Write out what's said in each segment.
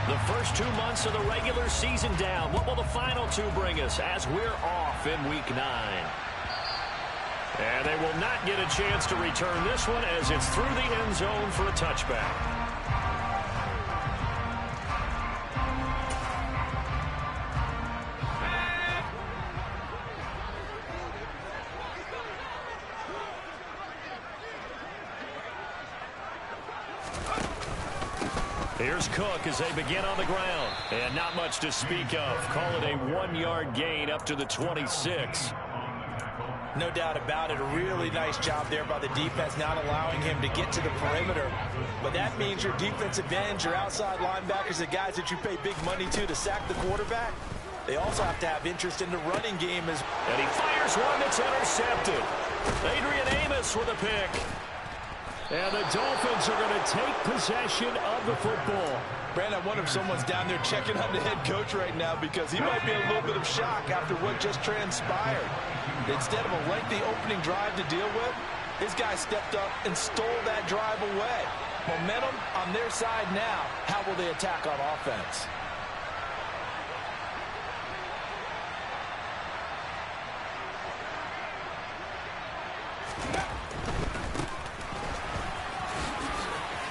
The first 2 months of the regular season down. What will the final 2 bring us as we're off in Week 9? And they will not get a chance to return this one as it's through the end zone for a touchback. Here's Cook as they begin on the ground. And not much to speak of. Call it a 1-yard gain up to the 26. No doubt about it. A really nice job there by the defense, not allowing him to get to the perimeter. But that means your defensive ends, your outside linebackers, the guys that you pay big money to sack the quarterback, they also have to have interest in the running game. And he fires one that's intercepted. Adrian Amos with a pick. And the Dolphins are going to take possession of the football. Brandon, I wonder if someone's down there checking on the head coach right now because he might be in a little bit of shock after what just transpired. Instead of a lengthy opening drive to deal with, his guy stepped up and stole that drive away. Momentum on their side now. How will they attack on offense?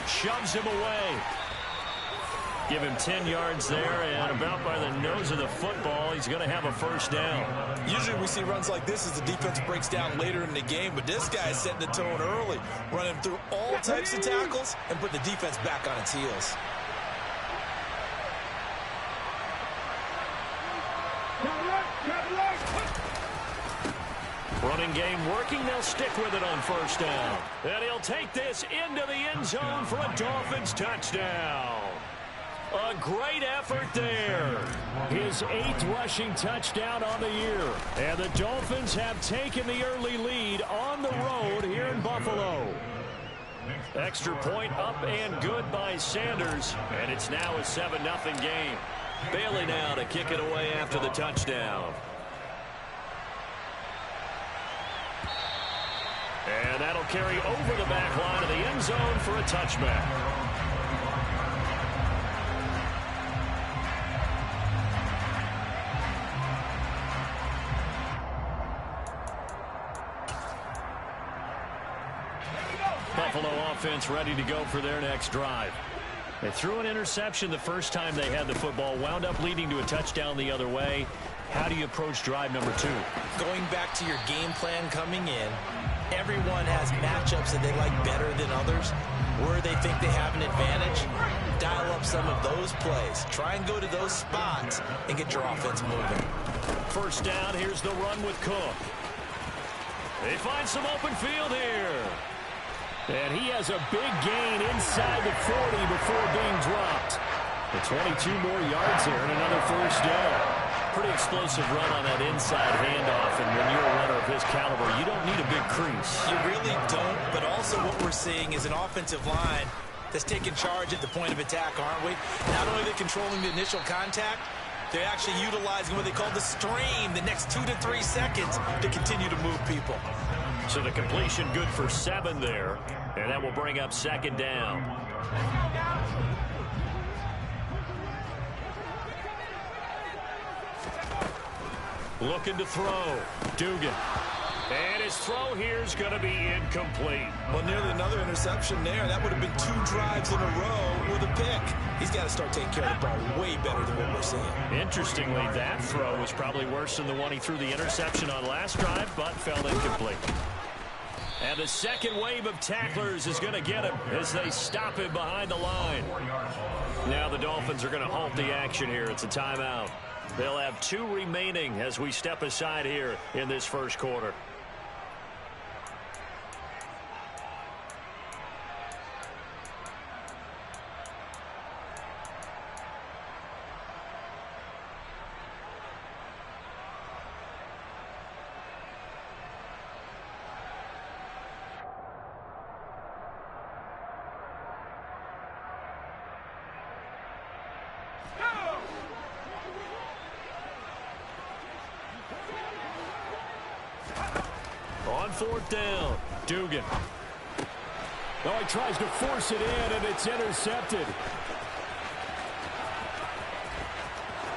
Shoves him away. Give him 10 yards there, and about by the nose of the football, he's going to have a first down. Usually we see runs like this as the defense breaks down later in the game, but this guy is setting the tone early, running through all types of tackles and putting the defense back on its heels. Running game working. They'll stick with it on first down. And he'll take this into the end zone for a Dolphins touchdown. A great effort there. His 8th rushing touchdown on the year. And the Dolphins have taken the early lead on the road here in Buffalo. Extra point up and good by Sanders. And it's now a 7-0 game. Bailey now to kick it away after the touchdown. And that'll carry over the back line of the end zone for a touchback. Buffalo offense ready to go for their next drive. They threw an interception the first time they had the football, wound up leading to a touchdown the other way. How do you approach drive number 2? Going back to your game plan coming in, everyone has matchups that they like better than others. Where they think they have an advantage, dial up some of those plays. Try and go to those spots and get your offense moving. First down, here's the run with Cook. They find some open field here. And he has a big gain inside the 40 before being dropped. The 22 more yards here and another first down. Pretty explosive run on that inside handoff, and when you're a runner of his caliber, you don't need a big crease. You really don't, but also what we're seeing is an offensive line that's taking charge at the point of attack, aren't we? Not only are they controlling the initial contact, they're actually utilizing what they call the stream, the next 2 to 3 seconds, to continue to move people. So the completion good for 7 there, and that will bring up second down. Looking to throw. Dugan. And his throw here is going to be incomplete. Well, nearly another interception there. That would have been 2 drives in a row with a pick. He's got to start taking care of the ball way better than what we're seeing. Interestingly, that throw was probably worse than the one he threw the interception on last drive, but fell incomplete. And the second wave of tacklers is going to get him as they stop him behind the line. Now the Dolphins are going to halt the action here. It's a timeout. They'll have 2 remaining as we step aside here in this first quarter. On fourth down, Dugan. Oh, he tries to force it in, and it's intercepted.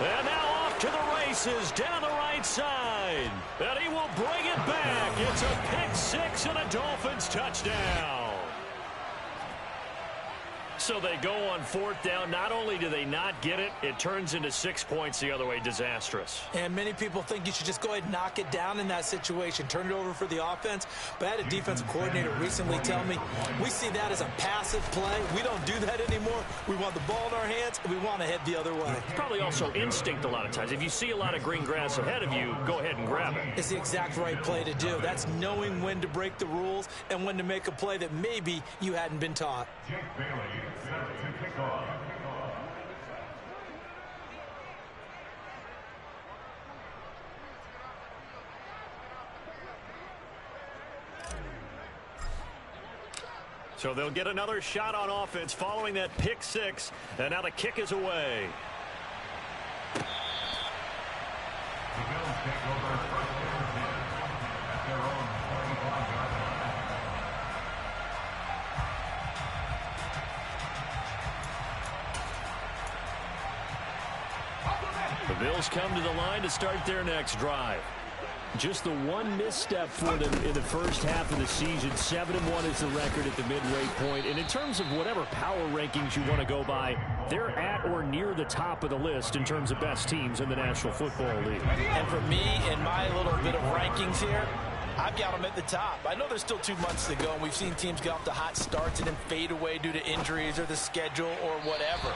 And now off to the races down the right side. And he will bring it back. It's a pick six and a Dolphins touchdown. So they go on fourth down. Not only do they not get it, it turns into 6 points the other way. Disastrous. And many people think you should just go ahead and knock it down in that situation. Turn it over for the offense. But I had a defensive coordinator recently tell me, we see that as a passive play. We don't do that anymore. We want the ball in our hands, and we want to head the other way. It's probably also instinct a lot of times. If you see a lot of green grass ahead of you, go ahead and grab it. It's the exact right play to do. That's knowing when to break the rules and when to make a play that maybe you hadn't been taught. So they'll get another shot on offense following that pick six, and now the kick is away. The Bills come to the line to start their next drive. Just the one misstep for them in the first half of the season. 7-1 is the record at the midway point. And in terms of whatever power rankings you want to go by, they're at or near the top of the list in terms of best teams in the National Football League. And for me, in my little bit of rankings here, I've got them at the top. I know there's still 2 months to go, and we've seen teams get off to hot starts and then fade away due to injuries or the schedule or whatever.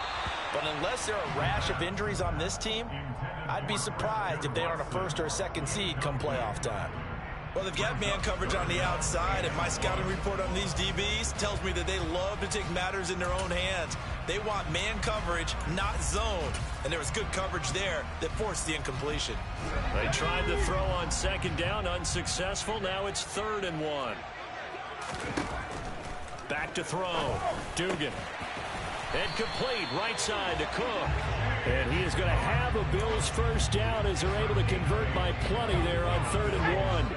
But unless there are a rash of injuries on this team, I'd be surprised if they aren't a first or a second seed come playoff time. Well, they've got man coverage on the outside, and my scouting report on these DBs tells me that they love to take matters in their own hands. They want man coverage, not zone. And there was good coverage there that forced the incompletion. They tried to throw on second down, unsuccessful. Now it's 3rd and 1. Back to throw. Dugan. And complete, right side to Cook. And he is going to have a Bills first down as they're able to convert by plenty there on 3rd and 1.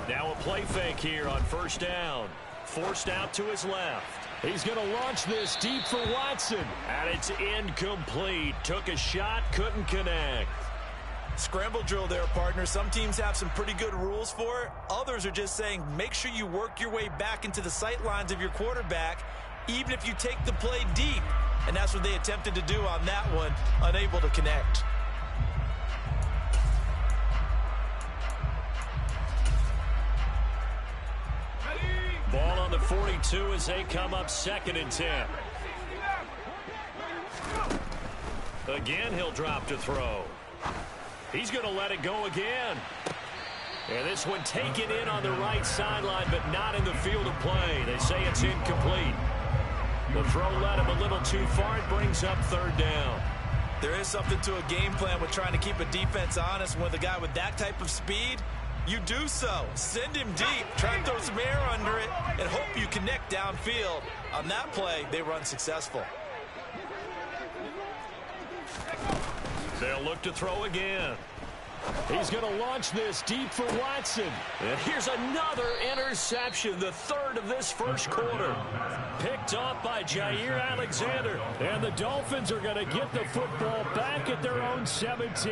Now a play fake here on first down. Forced out to his left. He's going to launch this deep for Watson. And it's incomplete. Took a shot, couldn't connect. Scramble drill there, partner. Some teams have some pretty good rules for it. Others are just saying make sure you work your way back into the sight lines of your quarterback, even if you take the play deep. And that's what they attempted to do on that one, unable to connect. Ball on the 42 as they come up 2nd and 10. Again, he'll drop to throw. He's going to let it go again. And this one taken in on the right sideline, but not in the field of play. They say it's incomplete. The throw led him a little too far. It brings up 3rd down. There is something to a game plan with trying to keep a defense honest. With a guy with that type of speed, you do so. Send him deep. Try and throw some air under it and hope you connect downfield. On that play, they were unsuccessful. They'll look to throw again. He's going to launch this deep for Watson. And here's another interception, the 3rd of this first quarter. Picked off by Jair Alexander. And the Dolphins are going to get the football back at their own 17.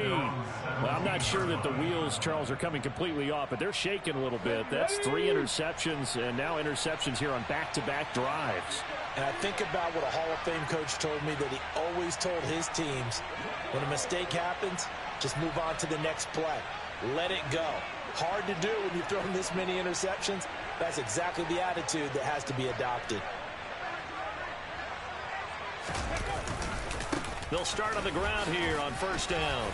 Well, I'm not sure that the wheels, Charles, are coming completely off, but they're shaking a little bit. That's 3 interceptions, and now interceptions here on back-to-back drives. And I think about what a Hall of Fame coach told me that he always told his teams, when a mistake happens, just move on to the next play. Let it go. Hard to do when you've thrown this many interceptions. That's exactly the attitude that has to be adopted. They'll start on the ground here on first down.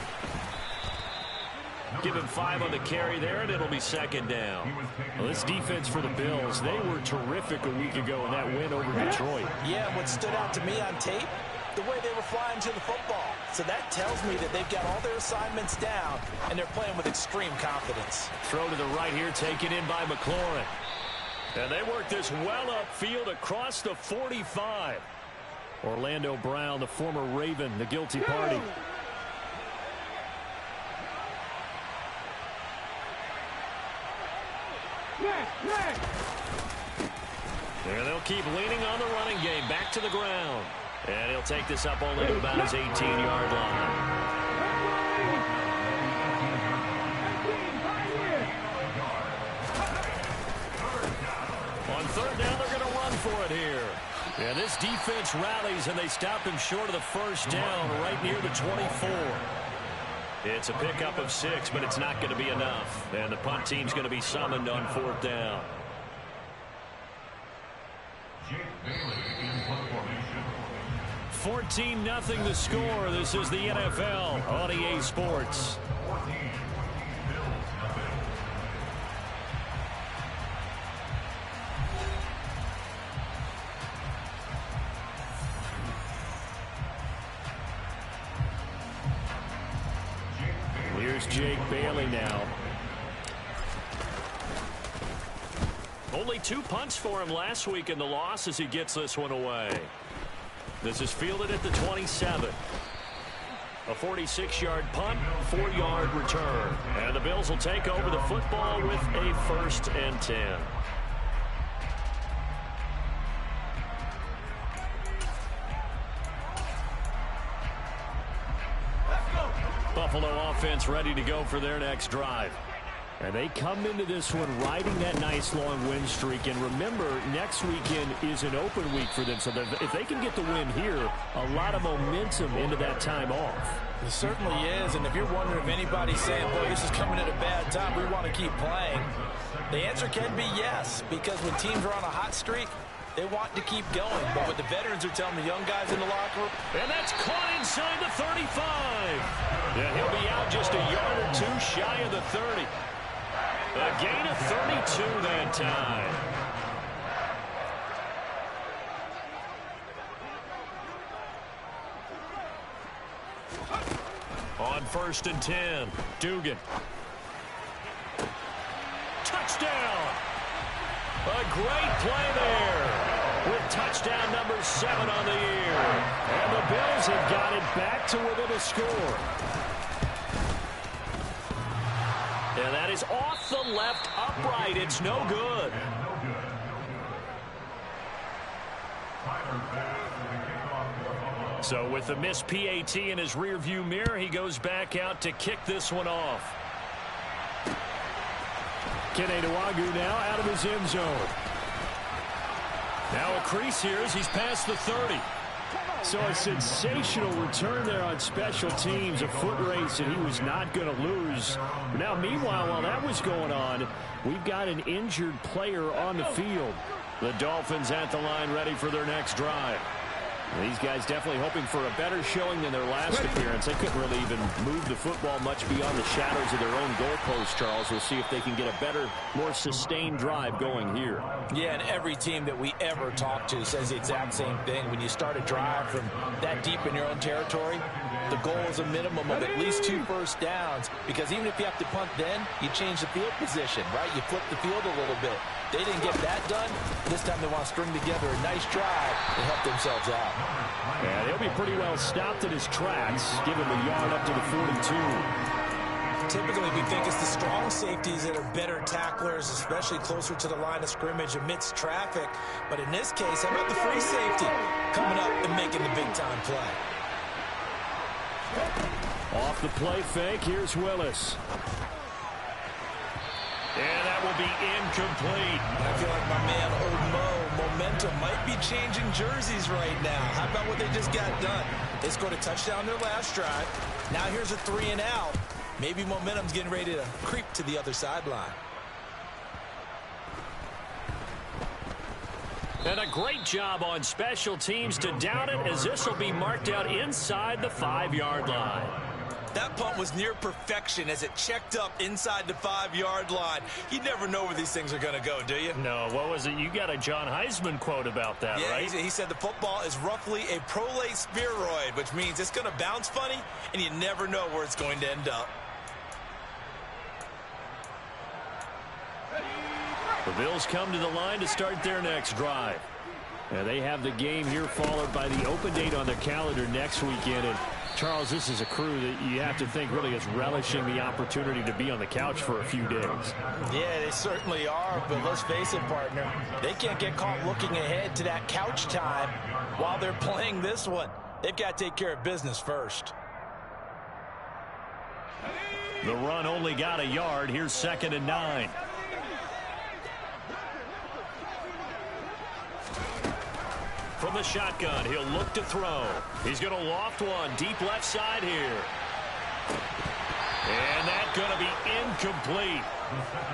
Give him 5 on the carry there, and it'll be 2nd down. Well, this defense for the Bills, they were terrific a week ago in that win over Detroit. Yeah, what stood out to me on tape, the way they were flying to the football. So that tells me that they've got all their assignments down, and they're playing with extreme confidence. Throw to the right here, taken in by McLaurin. And they work this well upfield across the 45. Orlando Brown, the former Raven, the guilty party. And they'll keep leaning on the running game. Back to the ground. And he'll take this up only to about his 18-yard line. On third down, they're going to run for it here. And this defense rallies, and they stop him short of the first down right near the 24. It's a pickup of 6, but it's not going to be enough. And the punt team's going to be summoned on fourth down. 14-0 the score. This is the NFL on EA Sports. Here's Jake Bailey now. Only 2 punts for him last week in the loss as he gets this one away. This is fielded at the 27. A 46-yard punt, 4-yard return. And the Bills will take over the football with a 1st and 10. Buffalo offense ready to go for their next drive. And they come into this one riding that nice long win streak. And remember, next weekend is an open week for them. So if they can get the win here, a lot of momentum into that time off. It certainly is. And if you're wondering if anybody's saying, boy, this is coming at a bad time, we want to keep playing, the answer can be yes. Because when teams are on a hot streak, they want to keep going. But what the veterans are telling the young guys in the locker room. And that's caught inside the 35. Yeah, he'll be out just a yard or 2 shy of the 30. A gain of 32 that time. On 1st and 10, Dugan. Touchdown. A great play there with touchdown number 7 on the year. And the Bills have got it back to within a score. And that is off the left upright. It's no good. So with the missed PAT in his rearview mirror, he goes back out to kick this one off. Kene Nwangwu now out of his end zone. Now a crease here as he's past the 30. So a sensational return there on special teams, a foot race that he was not going to lose. Now, meanwhile, while that was going on, we've got an injured player on the field. The Dolphins at the line ready for their next drive. These guys definitely hoping for a better showing than their last appearance. They couldn't really even move the football much beyond the shadows of their own goalpost, Charles. We'll see if they can get a better, more sustained drive going here. Yeah, and every team that we ever talk to says the exact same thing. When you start a drive from that deep in your own territory, the goal is a minimum of at least 2 first downs, because even if you have to punt then, you change the field position, right? You flip the field a little bit. They didn't get that done. This time they want to string together a nice drive and help themselves out. Yeah, he'll be pretty well stopped in his tracks. Give him a yard up to the 42. Typically, we think it's the strong safeties that are better tacklers, especially closer to the line of scrimmage amidst traffic. But in this case, how about the free safety coming up and making the big-time play? Off the play fake, here's Willis. And that will be incomplete. I feel like my man, Old Mo, momentum might be changing jerseys right now. How about what they just got done? They scored a touchdown their last drive. Now here's a 3 and out. Maybe momentum's getting ready to creep to the other sideline. And a great job on special teams to down it, as this will be marked out inside the 5-yard line. That punt was near perfection as it checked up inside the 5-yard line. You never know where these things are going to go, do you? No, what was it? You got a John Heisman quote about that, yeah, right? He said the football is roughly a prolate spheroid, which means it's going to bounce funny, and you never know where it's going to end up. The Bills come to the line to start their next drive. And they have the game here followed by the open date on their calendar next weekend. And Charles, this is a crew that you have to think really is relishing the opportunity to be on the couch for a few days. Yeah, they certainly are, but let's face it, partner. They can't get caught looking ahead to that couch time while they're playing this one. They've got to take care of business first. The run only got a yard. Here's 2nd and 9. From the shotgun, he'll look to throw. He's going to loft one deep left side here. And that's going to be incomplete.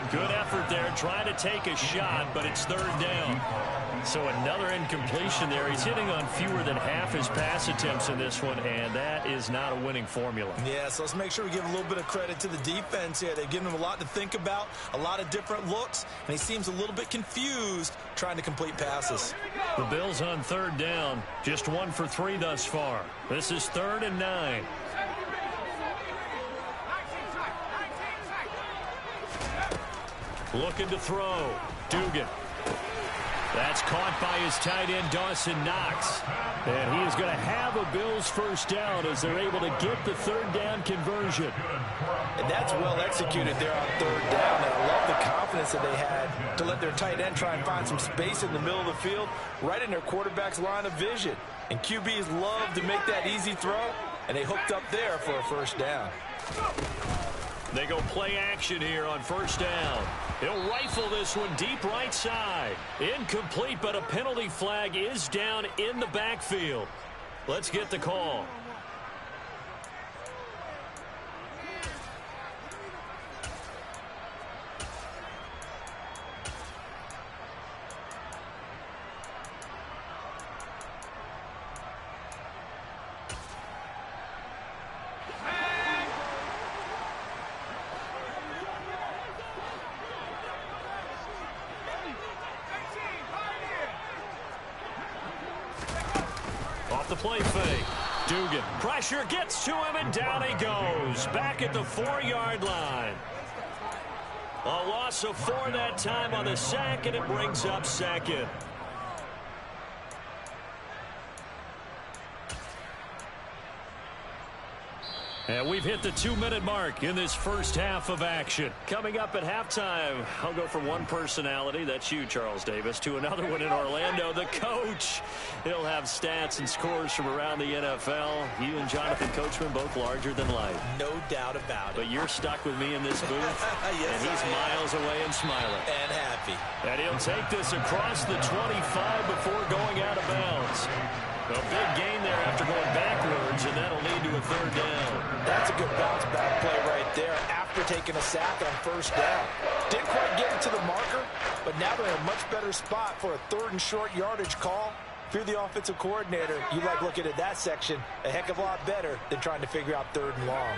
Good effort there trying to take a shot, but it's 3rd down. So another incompletion there. He's hitting on fewer than half his pass attempts in this one, and that is not a winning formula. Yeah, so let's make sure we give a little bit of credit to the defense here. They've given him a lot to think about, a lot of different looks, and he seems a little bit confused trying to complete passes. The Bills on 3rd down, just 1 for 3 thus far. This is 3rd and 9. Looking to throw. Dugan. That's caught by his tight end, Dawson Knox. And he is going to have a Bills first down as they're able to get the 3rd down conversion. And that's well executed there on 3rd down. And I love the confidence that they had to let their tight end try and find some space in the middle of the field, right in their quarterback's line of vision. And QBs love to make that easy throw, and they hooked up there for a first down. They go play action here on 1st down. He'll rifle this one deep right side. Incomplete, but a penalty flag is down in the backfield. Let's get the call. Off the play fake. Dugan. Pressure gets to him, and down he goes. Back at the 4-yard line. A loss of 4 that time on the sack, and it brings up 2nd. And we've hit the 2-minute mark in this first half of action. Coming up at halftime, I'll go from one personality, that's you, Charles Davis, to another one in Orlando, the coach. He'll have stats and scores from around the NFL. You and Jonathan Coachman both larger than life. No doubt about it. But you're stuck with me in this booth, yes, and he's miles away and smiling. And happy. And he'll take this across the 25 before going out of bounds. A big gain there after going backwards, and that'll lead to a 3rd down. That's a good bounce back play right there after taking a sack on 1st down. Didn't quite get it to the marker, but now they're in a much better spot for a 3rd and short yardage call. If you're the offensive coordinator, you like looking at that section a heck of a lot better than trying to figure out 3rd and long.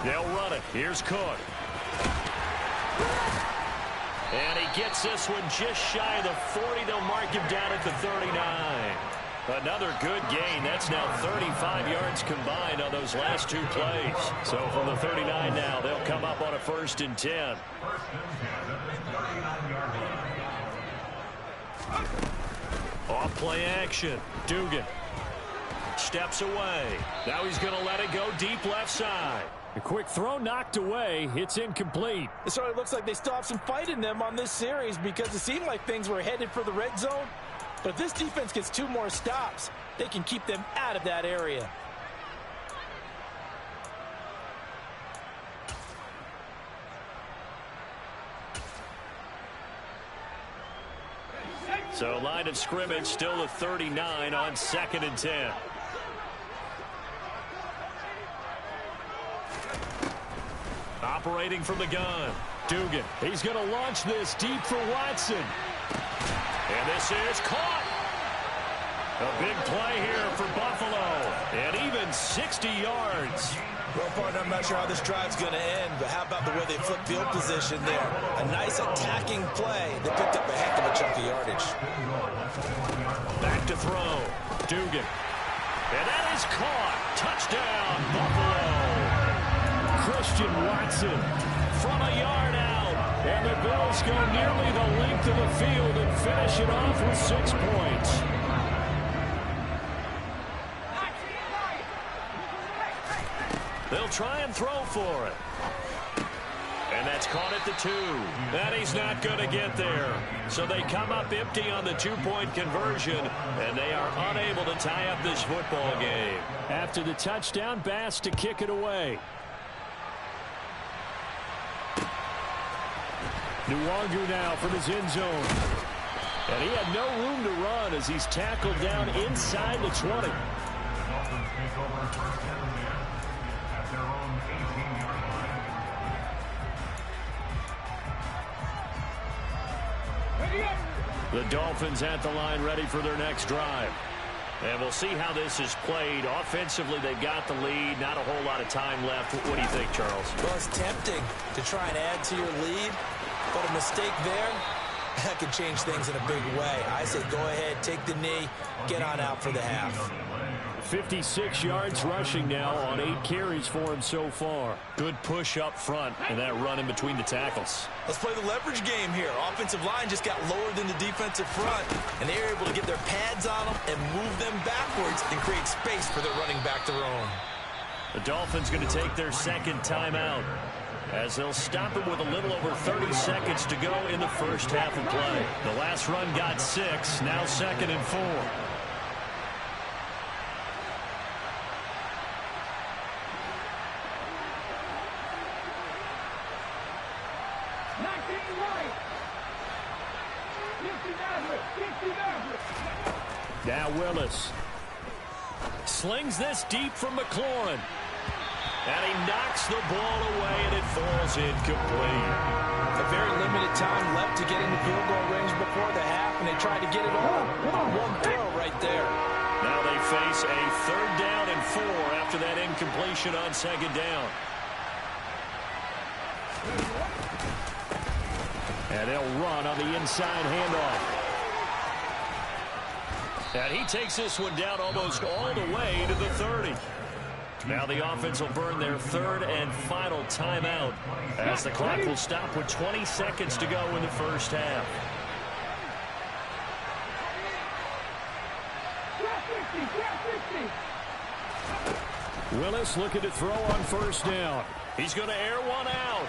They'll run it. Here's Cook. And he gets this one just shy of the 40. They'll mark him down at the 39. Another good gain. That's now 35 yards combined on those last 2 plays. So from the 39 now, they'll come up on a 1st and 10. Off play action. Dugan steps away. Now he's going to let it go deep left side. A quick throw knocked away. It's incomplete. It certainly looks like they still have some fight in them on this series because it seemed like things were headed for the red zone. But if this defense gets 2 more stops, they can keep them out of that area. So line of scrimmage still at 39 on 2nd and 10. Operating from the gun. Dugan. He's going to launch this deep for Watson. And this is caught. A big play here for Buffalo. And even 60 yards. Well, partner, I'm not sure how this drive's going to end, but how about the way they flip field position there? A nice attacking play. They picked up a heck of a chunk of yardage. Back to throw. Dugan. And that is caught. Touchdown, Buffalo. Christian Watson from a yard out. And the Bills go nearly the length of the field and finish it off with 6 points. They'll try and throw for it. And that's caught at the 2. And he's not going to get there. So they come up empty on the 2-point conversion, and they are unable to tie up this football game. After the touchdown, Bass to kick it away. Nwangu now from his end zone. And he had no room to run as he's tackled down inside the 20. The Dolphins at the line ready for their next drive. And we'll see how this is played. Offensively, they've got the lead. Not a whole lot of time left. What do you think, Charles? Well, it's tempting to try and add to your lead, but a mistake there, that could change things in a big way. I say go ahead, take the knee, get on out for the half. 56 yards rushing now on 8 carries for him so far. Good push up front and that run in between the tackles. Let's play the leverage game here. Offensive line just got lower than the defensive front, and they were able to get their pads on them and move them backwards and create space for their running back to roam. The Dolphins going to take their second timeout as they'll stop it with a little over 30 seconds to go in the first half of play. The last run got 6, now 2nd and 4. Now Willis slings this deep from McLaurin. And he knocks the ball away, and it falls incomplete. A very limited time left to get into field goal range before the half, and they tried to get it all on one throw right there. Now they face a 3rd down and 4 after that incompletion on 2nd down. And they'll run on the inside handoff. And he takes this one down almost all the way to the 30. Now the offense will burn their 3rd and final timeout as the clock will stop with 20 seconds to go in the first half. Willis looking to throw on 1st down. He's going to air one out.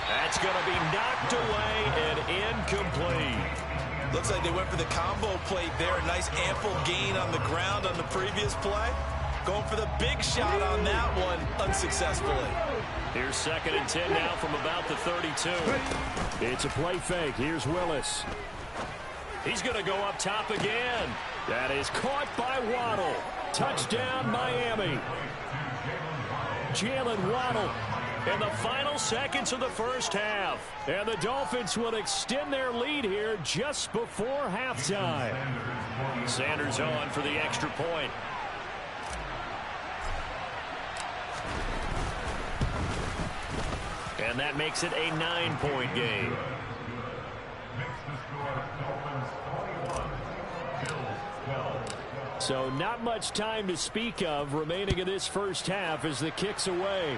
That's going to be knocked away and incomplete. Looks like they went for the combo plate there. A nice ample gain on the ground on the previous play. Going for the big shot on that one unsuccessfully. Here's 2nd and 10 now from about the 32. It's a play fake. Here's Willis. He's going to go up top again. That is caught by Waddle. Touchdown, Miami. Jalen Waddle in the final seconds of the first half. And the Dolphins will extend their lead here just before halftime. Sanders on for the extra point. And that makes it a 9-point game. So not much time to speak of remaining in this first half as the kick's away.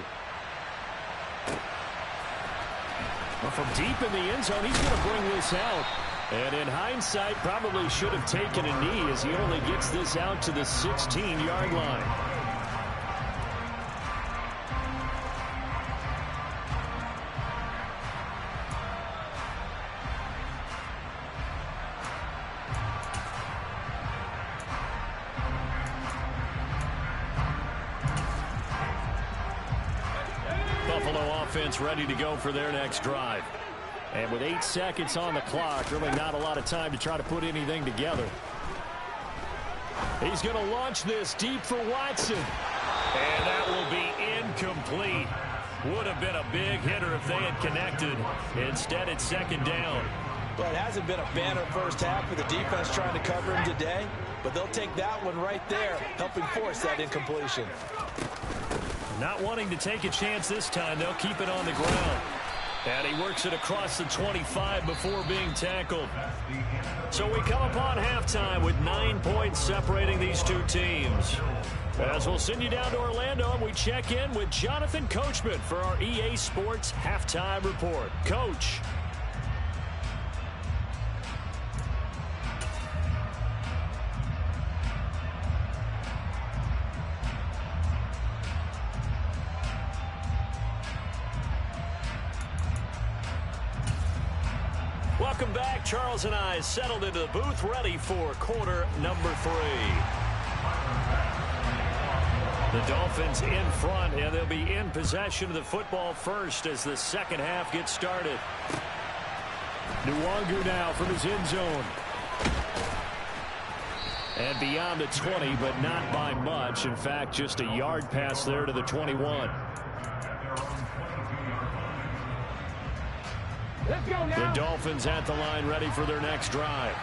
Well, from deep in the end zone, he's going to bring this out. And in hindsight, probably should have taken a knee as he only gets this out to the 16-yard line. Offense ready to go for their next drive. And with 8 seconds on the clock, really not a lot of time to try to put anything together. He's going to launch this deep for Watson. And that will be incomplete. Would have been a big hitter if they had connected. Instead, it's 2nd down. Well, it hasn't been a banner first half for the defense trying to cover him today, but they'll take that one right there, helping force that incompletion. Not wanting to take a chance this time, they'll keep it on the ground. And he works it across the 25 before being tackled. So we come upon halftime with 9 points separating these two teams. As we'll send you down to Orlando, and we check in with Jonathan Coachman for our EA Sports Halftime Report. Coach. Welcome back. Charles and I settled into the booth, ready for quarter number 3. The Dolphins in front, and they'll be in possession of the football first as the second half gets started. Nwangu now from his end zone. And beyond the 20, but not by much. In fact, just a yard pass there to the 21. Let's go now. The Dolphins at the line, ready for their next drive.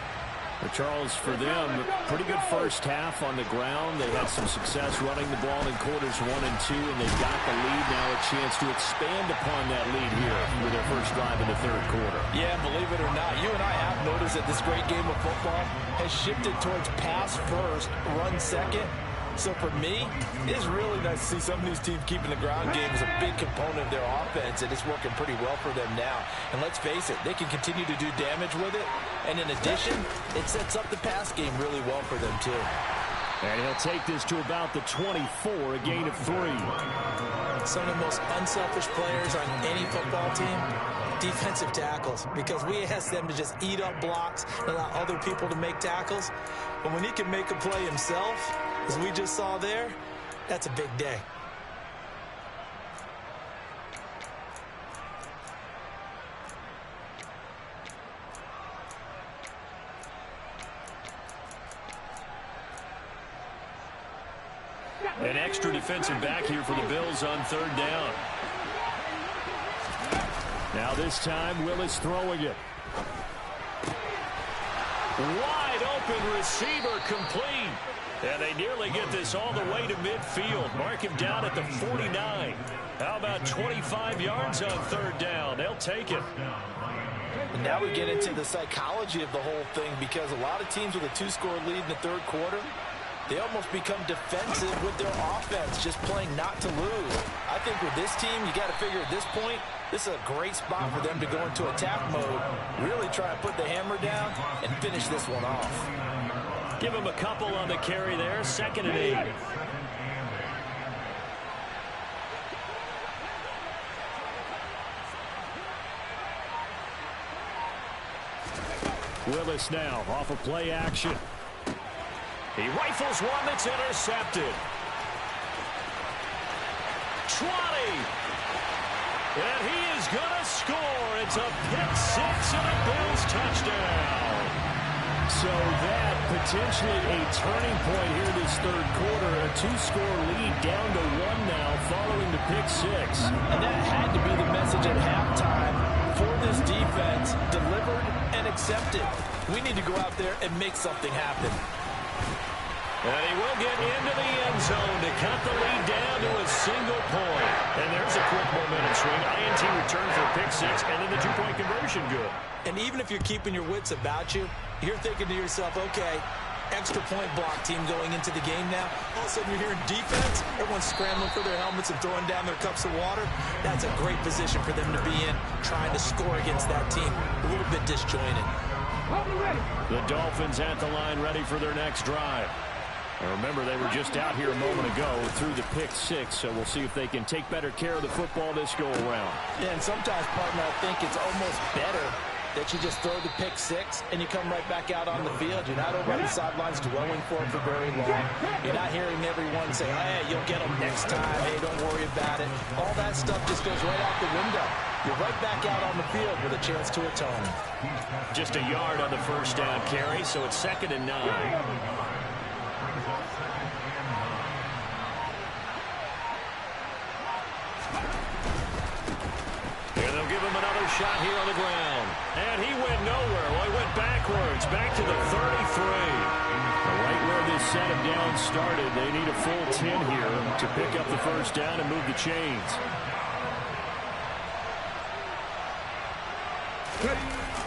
But Charles, for them, pretty good first half on the ground. They had some success running the ball in quarters 1 and 2, and they've got the lead now, a chance to expand upon that lead here with their first drive in the third quarter. Yeah, believe it or not, you and I have noticed that this great game of football has shifted towards pass first, run second. So for me, it's really nice to see some of these teams keeping the ground game as a big component of their offense, and it's working pretty well for them now. And let's face it, they can continue to do damage with it. And in addition, it sets up the pass game really well for them too. And he'll take this to about the 24, a gain of 3. Some of the most unselfish players on any football team, defensive tackles, because we ask them to just eat up blocks and allow other people to make tackles. But when he can make a play himself, as we just saw there, that's a big day. An extra defensive back here for the Bills on third down. Now this time, Willis throwing it. Wide open receiver complete. And they nearly get this all the way to midfield. Mark him down at the 49. How about 25 yards on third down? They'll take it. And now we get into the psychology of the whole thing, because a lot of teams with a 2-score lead in the third quarter, they almost become defensive with their offense, just playing not to lose. I think with this team, you got to figure at this point, this is a great spot for them to go into attack mode, really try and put the hammer down and finish this one off. Give him a couple on the carry there, 2nd and 8. Willis now off of play action. He rifles one that's intercepted. 20. And he is going to score. It's a pick 6 and a Bills touchdown. So that potentially a turning point here this third quarter. A 2-score lead down to 1 now following the pick 6. And that had to be the message at halftime for this defense. Delivered and accepted. We need to go out there and make something happen. And he will get into the end zone to cut the lead down to a single point. And there's a quick momentum swing. INT return for a pick 6, and then the 2-point conversion good. And even if you're keeping your wits about you, you're thinking to yourself, okay, extra point block team going into the game now. All of a sudden you're hearing defense. Everyone's scrambling for their helmets and throwing down their cups of water. That's a great position for them to be in, trying to score against that team. A little bit disjointed. The Dolphins at the line, ready for their next drive. And remember, they were just out here a moment ago through the pick 6, so we'll see if they can take better care of the football this go-around. Yeah, and sometimes, partner, I think it's almost better that you just throw the pick 6 and you come right back out on the field. You're not over on the sidelines dwelling for it for very long. You're not hearing everyone say, hey, you'll get them next time. Hey, don't worry about it. All that stuff just goes right out the window. You're right back out on the field with a chance to atone. Just a yard on the first down carry, so it's 2nd and 9. And they'll give him another shot here on the ground. And he went nowhere. Well, he went backwards, back to the 33. Right where this set him down started, they need a full 10 here to pick up the first down and move the chains.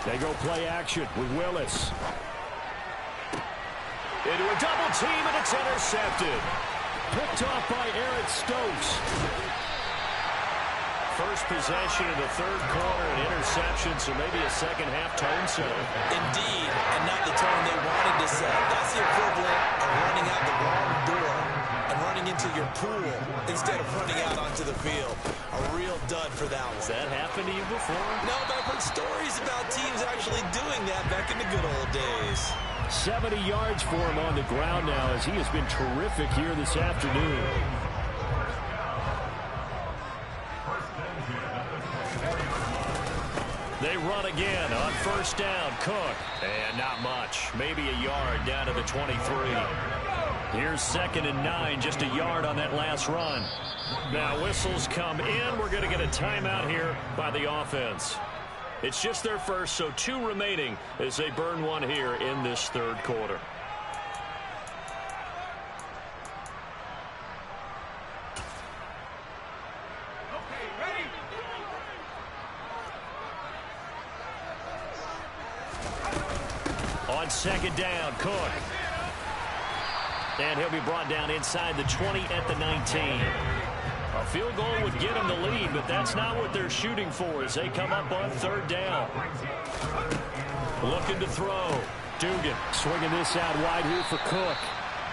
They go play action with Willis. Into a double team, and it's intercepted. Picked off by Eric Stokes. First possession of the third quarter, an interception, so maybe a second-half tone setter. Indeed, and not the tone they wanted to set. That's the equivalent of running out the wrong door and running running into your pool instead of running out onto the field. A real dud for that one. Has that happened to you before? No, but I've heard stories about teams actually doing that back in the good old days. 70 yards for him on the ground now as he has been terrific here this afternoon. They run again on first down. Cook. And not much. Maybe a yard down to the 23. Here's 2nd and 9. Just a yard on that last run. Now whistles come in. We're going to get a timeout here by the offense. It's just their first, so 2 remaining as they burn one here in this third quarter. On 2nd down, Cook. And he'll be brought down inside the 20 at the 19. A field goal would get them the lead, but that's not what they're shooting for as they come up on 3rd down. Looking to throw. Dugan swinging this out wide here for Cook.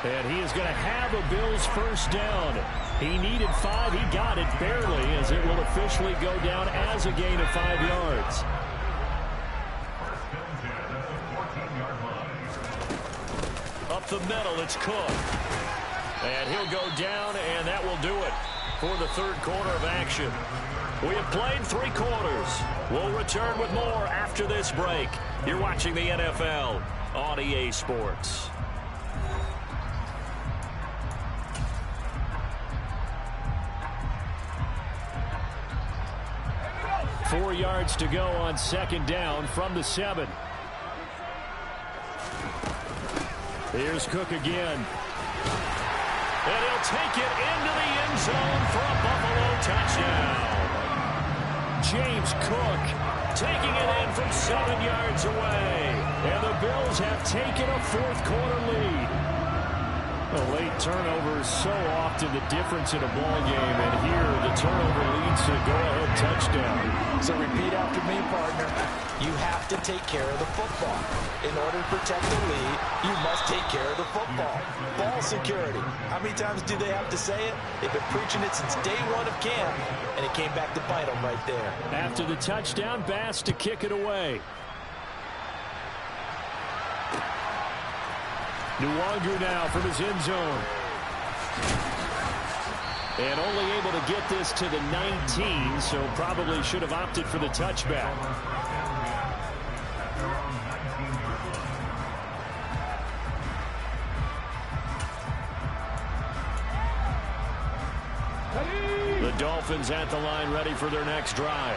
And he is going to have a Bills first down. He needed 5. He got it barely as it will officially go down as a gain of 5 yards. Up the middle, it's Cook. And he'll go down, and that will do it for the third quarter of action. We have played 3 quarters. We'll return with more after this break. You're watching the NFL on EA Sports. Four yards to go on 2nd down from the 7. Here's Cook again. And he'll take it into the end zone for a Buffalo touchdown. James Cook taking it in from 7 yards away. And the Bills have taken a fourth quarter lead. A late turnover is so often the difference in a ball game, and here the turnover leads to a go-ahead touchdown. So repeat after me, partner. You have to take care of the football. In order to protect the lead, you must take care of the football. Ball security. How many times do they have to say it? They've been preaching it since day 1 of camp, and it came back to bite them right there. After the touchdown, Bass to kick it away. Nwangu now from his end zone. And only able to get this to the 19, so probably should have opted for the touchback. The Dolphins at the line ready for their next drive.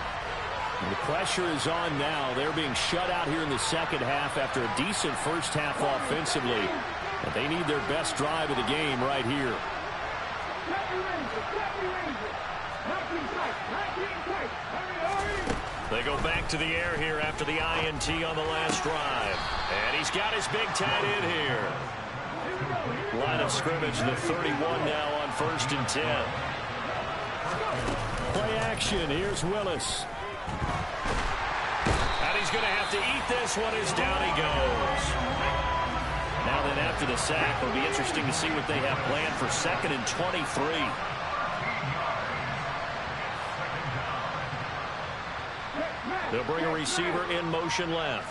And the pressure is on now. They're being shut out here in the second half after a decent first half offensively. But they need their best drive of the game right here. They go back to the air here after the INT on the last drive. And he's got his big tight end here. Line of scrimmage, the 31 now on 1st and 10. Play action. Here's Willis. And he's going to have to eat this one as down he goes. Now then, after the sack, it'll be interesting to see what they have planned for 2nd and 23. They'll bring a receiver in motion left.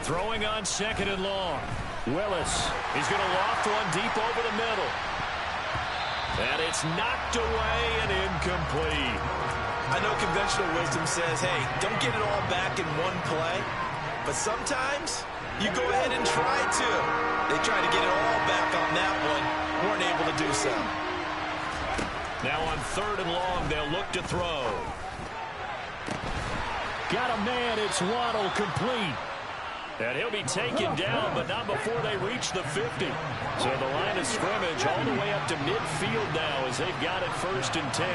Throwing on 2nd and long. Willis. He's going to loft one deep over the middle. And it's knocked away and incomplete. I know conventional wisdom says, hey, don't get it all back in one play. But sometimes you go ahead and try to. They tried to get it all back on that one. Weren't able to do so. Now on 3rd and long, they'll look to throw. Got a man. It's Waddle, complete. And he'll be taken down, but not before they reach the 50. So the line of scrimmage all the way up to midfield now as they've got it 1st and 10.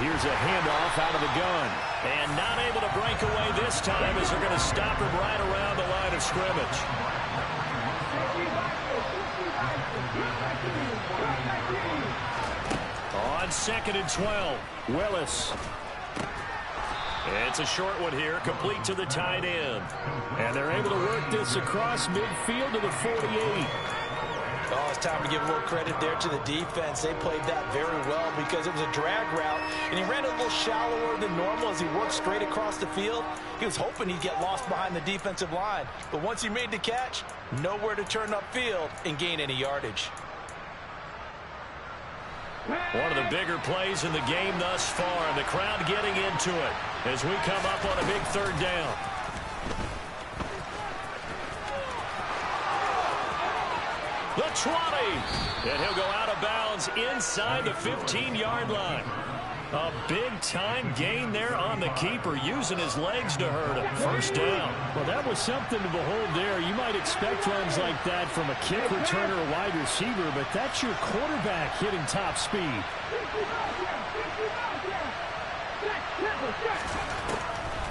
Here's a handoff out of the gun. And not able to break away this time as they're going to stop him right around the line of scrimmage. On 2nd and 12, Willis. It's a short one here, complete to the tight end. And they're able to work this across midfield to the 48. Oh, it's time to give a little credit there to the defense. They played that very well because it was a drag route, and he ran a little shallower than normal as he worked straight across the field. He was hoping he'd get lost behind the defensive line, but once he made the catch, nowhere to turn upfield and gain any yardage. One of the bigger plays in the game thus far, and the crowd getting into it as we come up on a big third down. The 20, and he'll go out of bounds inside the 15-yard line. A big-time gain there on the keeper, using his legs to hurt him. First down. Well, that was something to behold there. You might expect runs like that from a kick returner or wide receiver, but that's your quarterback hitting top speed.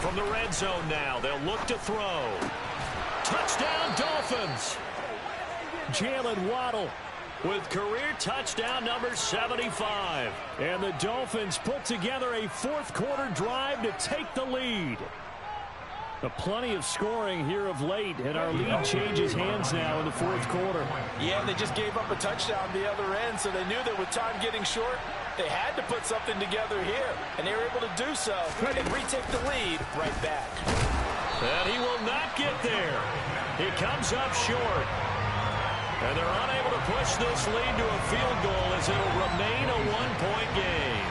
From the red zone now, they'll look to throw. Touchdown, Dolphins. Jalen Waddle with career touchdown number 75. And the Dolphins put together a fourth-quarter drive to take the lead. Plenty of scoring here of late, and our lead changes hands now in the fourth quarter. Yeah, they just gave up a touchdown the other end, so they knew that with time getting short, they had to put something together here, and they were able to do so and retake the lead right back. And he will not get there. He comes up short. And they're unable to push this lead to a field goal as it'll remain a one-point game.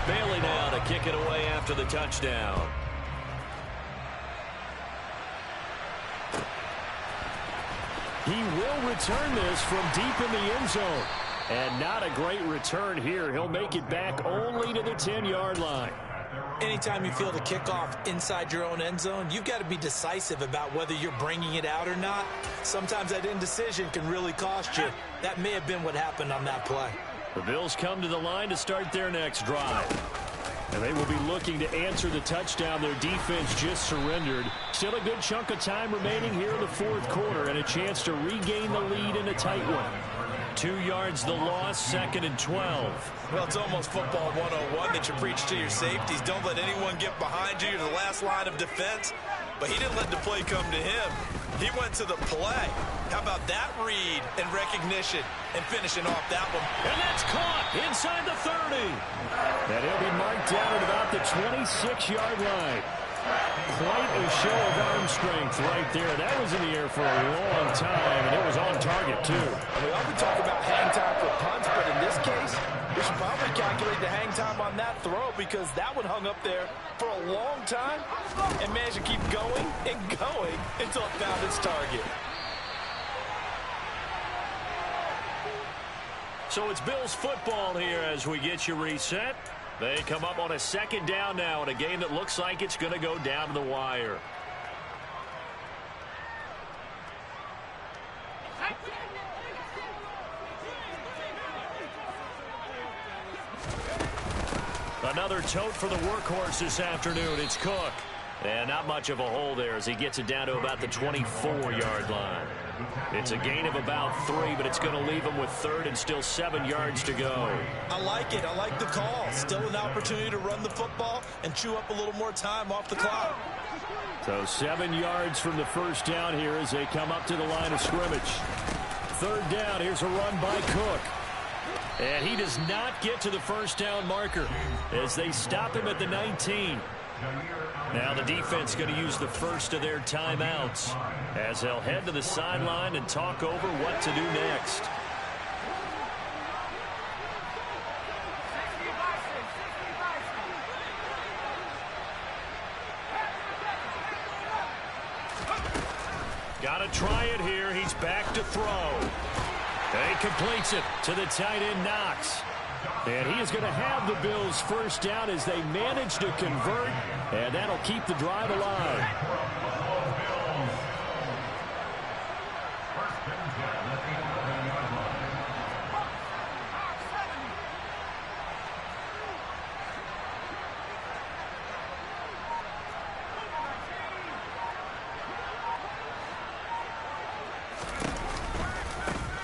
Bailey now to kick it away after the touchdown. He will return this from deep in the end zone. And not a great return here. He'll make it back only to the 10-yard line. Anytime you feel the kickoff inside your own end zone, you've got to be decisive about whether you're bringing it out or not. Sometimes that indecision can really cost you. That may have been what happened on that play. The Bills come to the line to start their next drive. And they will be looking to answer the touchdown their defense just surrendered. Still a good chunk of time remaining here in the fourth quarter and a chance to regain the lead in a tight one. 2 yards the loss, 2nd and 12. Well, it's almost football 101 that you preach to your safeties. Don't let anyone get behind you. You're the last line of defense. But he didn't let the play come to him. He went to the play. How about that read and recognition and finishing off that one? And that's caught inside the 30. And he'll be marked down at about the 26-yard line. Quite a show of arm strength right there. That was in the air for a long time, and it was on target, too. We often talk about hang time for punts, but in this case, we should probably calculate the hang time on that throw because that one hung up there for a long time and managed to keep going and going until it found its target. So it's Bills football here as we get you reset. They come up on a second down now in a game that looks like it's going to go down to the wire. Another tote for the workhorse this afternoon. It's Cook. And not much of a hole there as he gets it down to about the 24-yard line. It's a gain of about 3, but it's going to leave him with 3rd and still 7 yards to go. I like it. I like the call. Still an opportunity to run the football and chew up a little more time off the clock. So 7 yards from the first down here as they come up to the line of scrimmage. 3rd down. Here's a run by Cook. And he does not get to the first down marker as they stop him at the 19. Now the defense going to use the first of their timeouts as they'll head to the sideline and talk over what to do next. Got to try it here. He's back to throw. And he completes it to the tight end, Knox. And he is going to have the Bills first down as they manage to convert, and that'll keep the drive alive.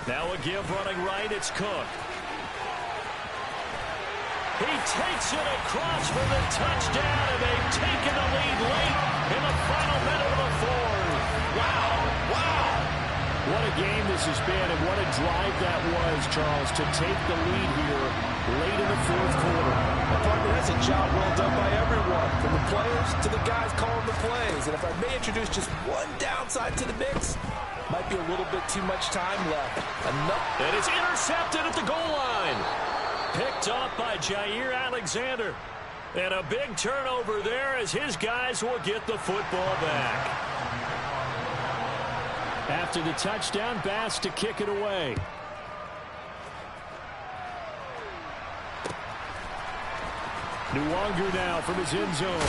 Now a give running right, it's Cook. He takes it across for the touchdown, and they've taken the lead late in the final minute of the fourth. Wow. What a game this has been, and what a drive that was, Charles, to take the lead here late in the fourth quarter. Partner, that's a job well done by everyone, from the players to the guys calling the plays. And if I may introduce just one downside to the mix, might be a little bit too much time left. And it's intercepted at the goal line. Picked off by Jair Alexander. And a big turnover there as his guys will get the football back. After the touchdown, Bass to kick it away. Nwangu now from his end zone.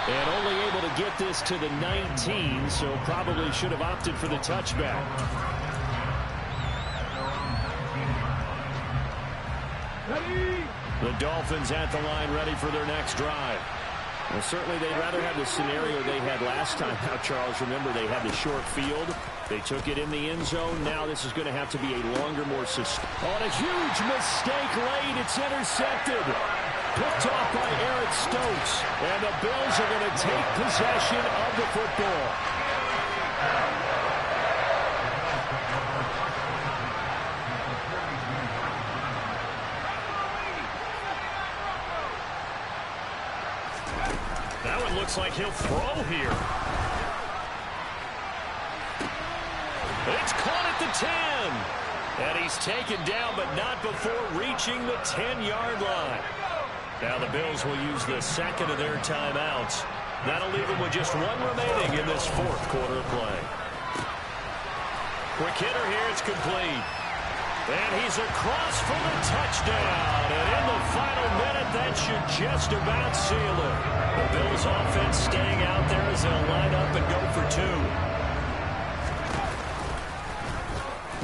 And only able to get this to the 19, so probably should have opted for the touchback. The Dolphins at the line ready for their next drive. Well, certainly they'd rather have the scenario they had last time. Now, Charles, remember they had the short field. They took it in the end zone. Now this is going to have to be a longer, more sustained. Oh, and a huge mistake late. It's intercepted. Picked off by Eric Stokes. And the Bills are going to take possession of the football. That one looks like he'll throw here. It's caught at the 10. And he's taken down, but not before reaching the 10-yard line. Now the Bills will use the second of their timeouts. That'll leave them with just one remaining in this fourth quarter of play. Quick hitter here, it's complete. And he's across for the touchdown. And in the final minute, that should just about seal it. The Bills offense staying out there as they'll line up and go for two.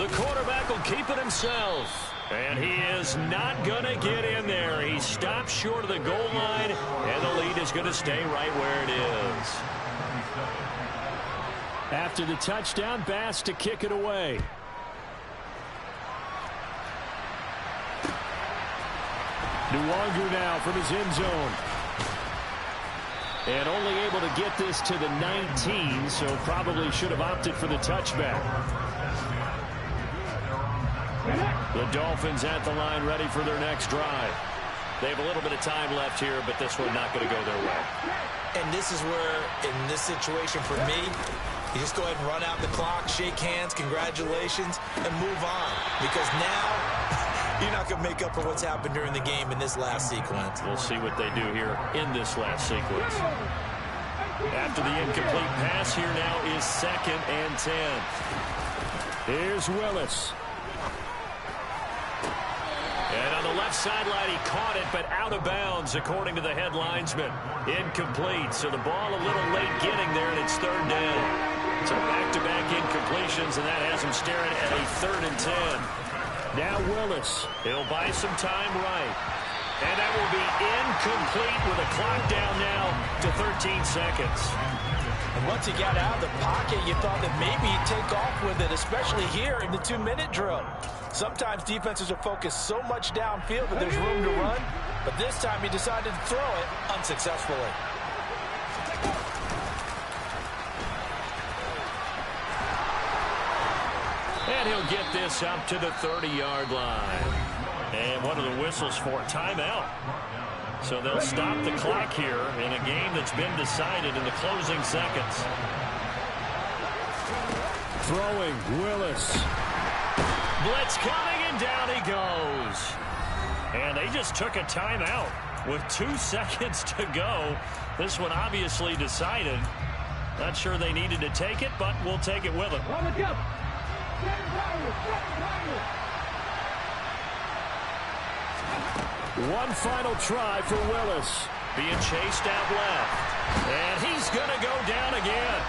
The quarterback will keep it himself. And he is not going to get in there. He stops short of the goal line, and the lead is going to stay right where it is. After the touchdown, Bass to kick it away. Nwangu now from his end zone. And only able to get this to the 19, so probably should have opted for the touchback. The Dolphins at the line ready for their next drive. They have a little bit of time left here, but this one not going to go their way. And this is where, in this situation for me, you just go ahead and run out the clock, shake hands, congratulations, and move on. Because now, you're not going to make up for what's happened during the game in this last sequence. We'll see what they do here in this last sequence. After the incomplete pass, here now is 2nd and 10. Here's Willis. And on the left sideline, he caught it, but out of bounds, according to the head linesman. Incomplete, so the ball a little late getting there, and it's 3rd down. So back-to-back incompletions, and that has him staring at a 3rd and 10. Now Willis. He'll buy some time right. And that will be incomplete with a clock down now to 13 seconds. And once he got out of the pocket, you thought that maybe he'd take off with it, especially here in the 2-minute drill. Sometimes defenses are focused so much downfield that there's room to run, but this time he decided to throw it unsuccessfully. And he'll get this up to the 30-yard line. And what are the whistles for? Timeout. So they'll stop the clock here in a game that's been decided in the closing seconds. Throwing, Willis. Blitz coming, and down he goes. And they just took a timeout with 2 seconds to go. This one obviously decided. Not sure they needed to take it, but we'll take it with them. One final try for Willis. Being chased out left. And he's going to go down again.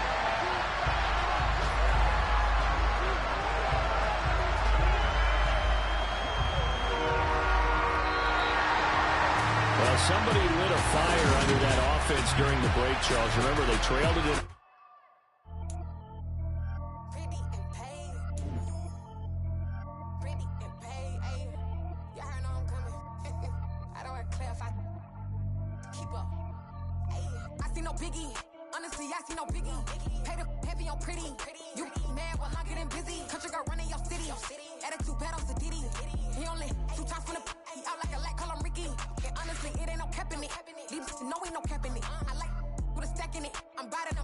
Well, somebody lit a fire under that offense during the break, Charles. Remember, they trailed it in. clarify. Keep up. I see no biggie. Honestly, I see no biggie. Pay the heavy on pretty. You mad while I'm getting busy. Country girl running your city. Attitude bad on Diddy. He only 2 times from the he out like a light, call him Ricky. And honestly, it ain't no cap in it. Leave no ain't no cap in it. I like with a stack in it. I'm bad it.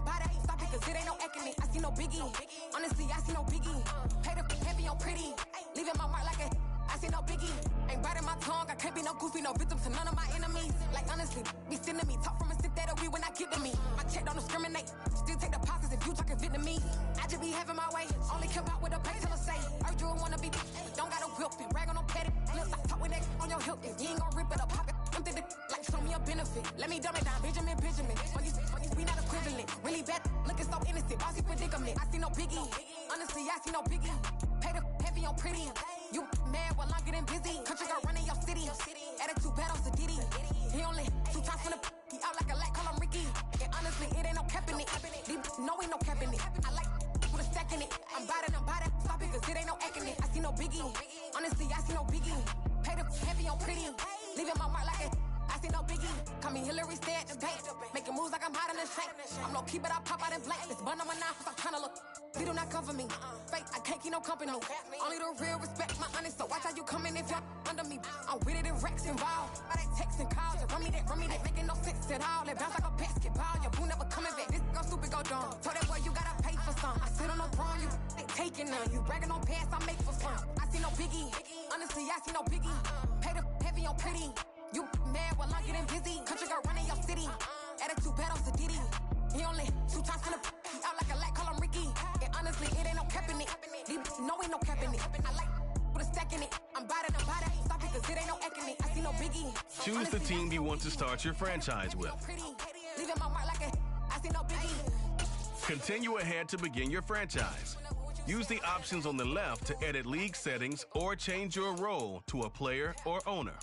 Stop it, cause it ain't no eck in it. I see no biggie. Honestly, I see no biggie. Pay the heavy on pretty. Leaving my mark like a I see no biggie. Ain't biting my tongue. I can't be no goofy, no victim to none of my enemies. Like honestly, be sending me talk from a sit that we when I get to me. My check don't discriminate. Still take deposits if you talking Vietnamese. I just be having my way. Only come out with a pay till I say. Urge you wanna be. Don't gotta whip it. Rag on no petty. Flips. I talk with that on your hip. You ain't gon' rip it up. Pop it. Empty the like show me a benefit. Let me dumb it down. Benjamin. We not equivalent. Really bad. Looking so innocent. Bossy predicament. I see no biggie. Honestly, I see no biggie. Pay the heavy on pretty. You mad while I'm getting busy. Country girl running your city. Attitude bad on Diddy. He only 2 times from the he out like a light, call him Ricky. And honestly, it ain't no cap in it. No ain't no cap in it. I like with a stack in it. I'm bad it. Stop it, cause it ain't no eck in it. I see no biggie. Honestly, I see no biggie. Pay the heavy on pretty. Leaving my mark like it. I see no biggie. Call me Hillary, stay at the bank. Making moves like I'm hot in the shank. I'm low key, but I pop out in blank. This bun on my knife, I'm tryna look. They do not come for me. Fake, I can't keep no company. Only the real respect my honest. So watch how you coming if you're under me. I'm with it and Rex involved. By that text and calls. Run me that making no sense at all. It bounce like a basketball. Your boo never coming back. This go stupid, go dumb. Told that boy you gotta pay for some. I sit on no throne, you ain't taking none. You bragging on past, I make for fun. I see no biggie. Honestly, I see no biggie. Pay the heavy on pretty. You mad while I'm getting busy. Country girl running your city. Attitude bad on Diddy. He only 2 times from the he out like a light, call him Ricky. And honestly, it ain't no cap in it. No ain't no cap in it. I like with a stack in it. I'm bad it. Stop it, cause it ain't no eck in it. I see no biggie. Choose the team you want to start your franchise with. Leaving my mark like a I see no biggie. Continue ahead to begin your franchise. Use the options on the left to edit league settings or change your role to a player or owner.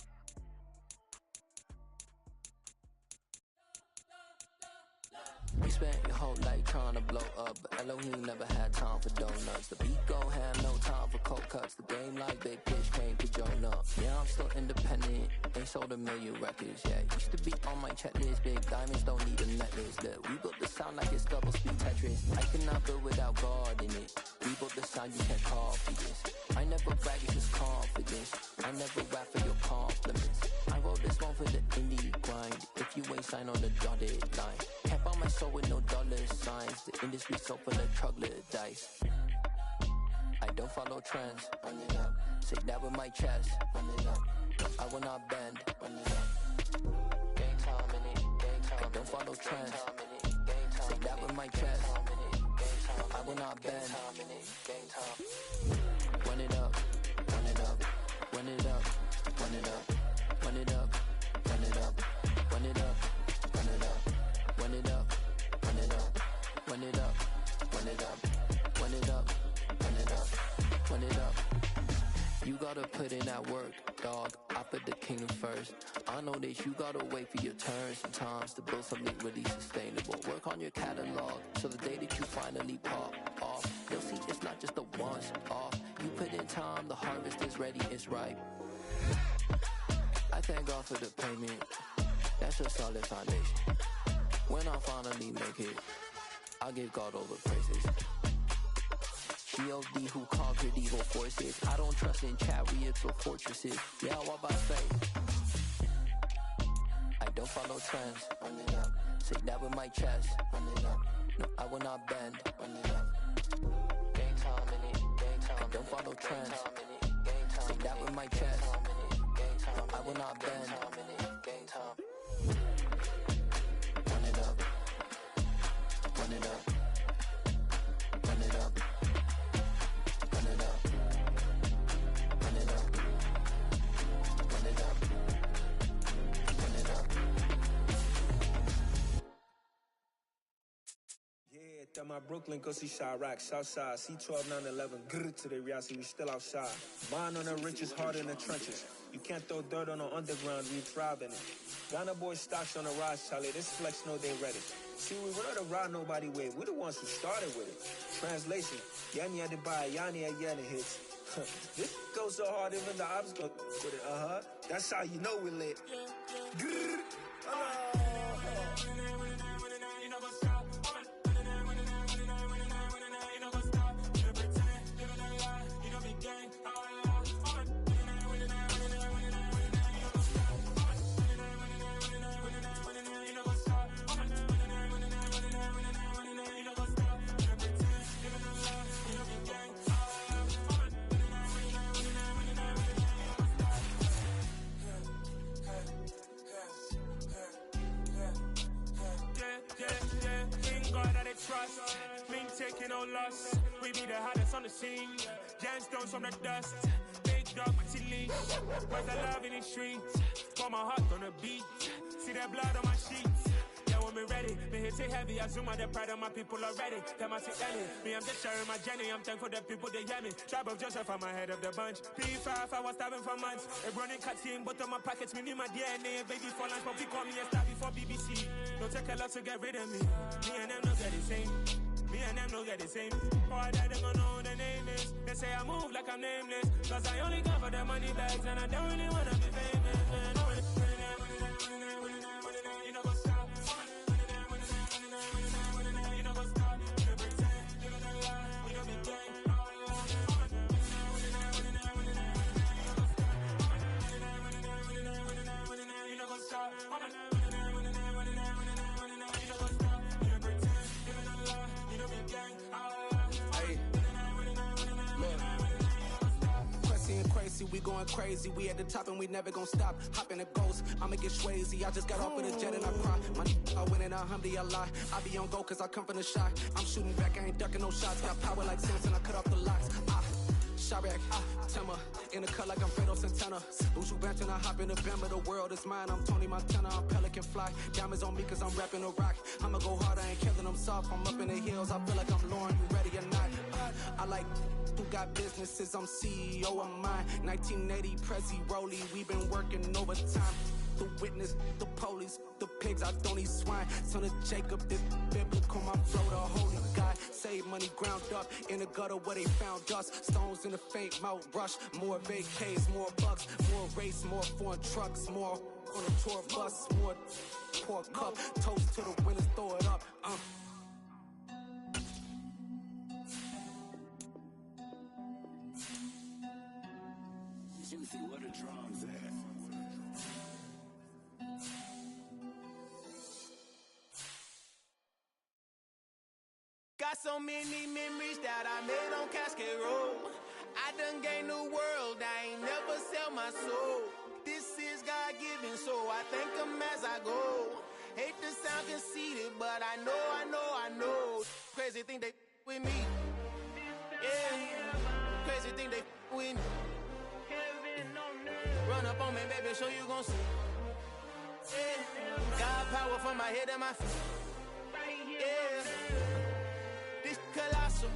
You spent your whole life trying to blow up, but Elohim never had time for donuts. The beat gon' have no time for cold cuts. The game like Big Pitch came to join up. Yeah, I'm still independent, ain't sold a million records yet. Used to be on my checklist, big diamonds don't need a necklace. Look, we built the sound like it's double speed Tetris. I cannot build without God in it. We built the sound you can't copy this. I never brag, it's just confidence. I never rap for your compliments. I wrote this one for the indie grind. If you ain't signed on the dotted line, can't buy my soul with no dollar signs. The industry so full of troglodytes. I don't follow trends. Run it up. Say that with my chest. Run it up. No, I will not bend. Run it up. Gang time in it. Gang time. I don't follow trends. Say that with my chest. No, I will not bend. Gang time. Run it up. Run it up. Run it up. Run it up. Run it up. Run it up. Run it up. Run it up. Run it up. Run it up. Run it up. Run it up. Run it up. Run it up. Run it up. You gotta put in that work, dog. I put the kingdom first. I know that you gotta wait for your turn sometimes to build something really sustainable. Work on your catalog so the day that you finally pop off, you'll see it's not just a once off. You put in time, the harvest is ready, it's ripe. I thank God for the payment. That's a solid foundation. When I finally make it, I'll give God all the praises. G.O.D. who conquered evil forces. I don't trust in chariots or fortresses. Yeah, I walk by faith. I don't follow trends. Run it up. Say that with my chest. Run it up. No, I will not bend. Run it up. Gang time in it. Gang time. I don't follow trends. Say that with my chest. No, I will not bend. Gang time. Run it up. Run it up. Run it up. Run it up. Run it up. Run it up. Run it up. Yeah, through my Brooklyn, go see Chirac, Southside, C12, 911, grrr to the reality, we still outside. Mine on the richest, heart in the trenches. You can't throw dirt on the underground, we thrive in it. Ghana boys stocks on the rise, Charlie, this flex know they ready. See, we were not a ride nobody with, we're the ones who started with it. Translation, Yani had to buy, Yani had Yana hits. This goes so hard, even the ops go with it. That's how you know we lit. Trust, been taking no loss. We be the hottest on the scene. Gemstones from the dust. Big dog with your leash. Where's the love in the streets? Got my heart on the beat. See that blood on my sheets. Yeah, when me ready, me hit it heavy. I zoom out the pride of my people already. Them I see Ellie. Me, I'm just sharing my journey. I'm thankful the people they hear me. Tribe of Joseph, I'm ahead of the bunch. P5, I was starving for months. A running cut team, but on my pockets, me need my DNA. Baby for lunch, but we call me a star before BBC. Don't take a lot to get rid of me. Me and them don't get the same. Me and them don't get the same. Boy, that they gonna know the name is. They say I move like I'm nameless. Cause I only come for the money bags and I don't really wanna be famous. Man. You know what's up? You know what's up? You know pretend. You know the lie. We don't be gang. You know what's up? We going crazy, we at the top and we never gonna stop. Hop in a ghost, I'ma get swayzy. I just got off with a jet and I cry. I win in a Humvee, I lie. I be on go cause I come from the shot. I'm shooting back, I ain't ducking no shots. Got power like Samson, I cut off the locks. Sharek, Timmer, in the cut like I'm Fredo Santana. Bushu Benton, I hop in the Bama, the world is mine. I'm Tony Montana, I'm Pelican Fly. Diamonds on me cause I'm rapping a rock. I'ma go hard, I ain't killing them soft. I'm up in the hills, I feel like I'm Lauren, you ready or not? I like who got businesses, I'm CEO of mine. 1980 Prezi Rollie, we been working overtime. The witness, the police, the pigs, I don't eat swine. Son of Jacob, this biblical, my flow, the holy God. Save money ground up in the gutter where they found us. Stones in the faint mouth rush. More vacays, more bucks, more race, more foreign trucks, more on a tour bus, more pour cup. Toast to the winners, throw it up. Juicy, what a drums at. Got so many memories that I made on Cascade Road. I done gained the world, I ain't never sell my soul. This is God-given, so I thank him as I go. Hate to sound conceited, but I know. Crazy thing they with me. Yeah, crazy thing they with me. Run up on me, baby, show you gon' see. Yeah, God power from my head and my feet. Yeah. This colossal,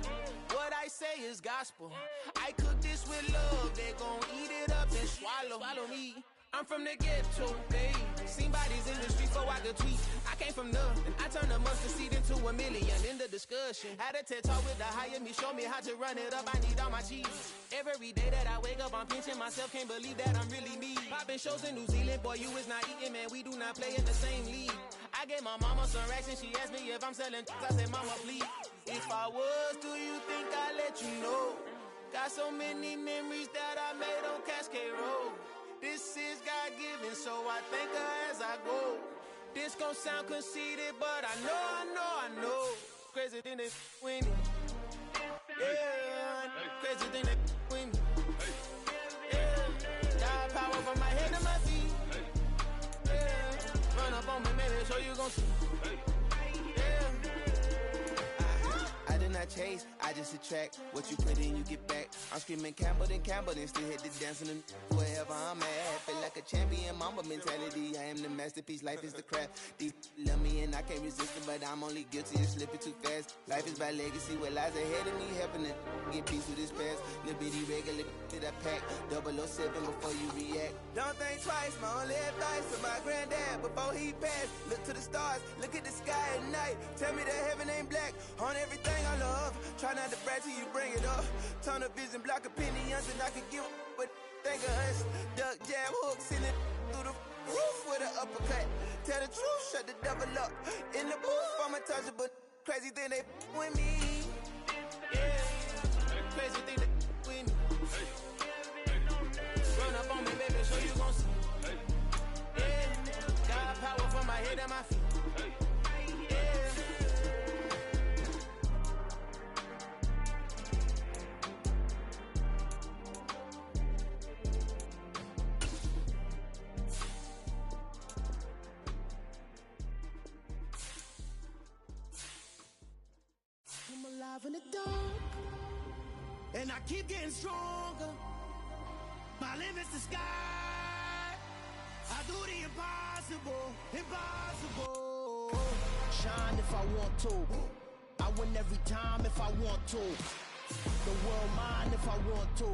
what I say is gospel. I cook this with love, they gon' eat it up and swallow me. I'm from the ghetto, babe. Seen bodies in the streets so I could tweet. I came from nothing, I turned a mustard seed into $1 million. In the discussion, had a TED talk with the higher me, show me how to run it up. I need all my cheese. Every day that I wake up, I'm pinching myself, can't believe that I'm really me. Popping shows in New Zealand, boy, you is not eating, man. We do not play in the same league. I gave my mama some racks and she asked me if I'm selling. I said, mama, please. If I was, do you think I'd let you know? Got so many memories that I made on Cascade Road. This is God-given, so I thank her as I go. This gon' sound conceited, but I know. Crazy thing they win me. Yeah, crazy thing they win me. Yeah, God power from my head to my feet. Yeah, run up on me, maybe so you gon' see. I did not chase, I just attract. What you put in, you get back. I'm screaming Campbell, then still hit the dancing and wherever I'm at. Feel like a champion, mamba mentality. I am the masterpiece, life is the craft. Deep love me and I can't resist it, but I'm only guilty of slipping too fast. Life is by legacy, what lies ahead of me, helping to get peace with this past. Little bitty regular that I pack, 007 before you react. Don't think twice, my only advice to my granddad before he passed. Look to the stars, look at the sky at night. Tell me that heaven ain't black on everything I love. Try not to brag till you bring it up. Tunnel vision, block opinion nothing I could give but think of us. Duck jab hooks in it through the roof with an uppercut. Tell the truth, shut the devil up. In the booth, I'm untouchable. Crazy thing they with me. Yeah, crazy thing they with me. Run up on me, baby, so you gon' see. Yeah, got power from my head and my feet. In the dark, and I keep getting stronger. My limit's the sky. I do the impossible, impossible. Shine if I want to. I win every time if I want to. The world mine if I want to.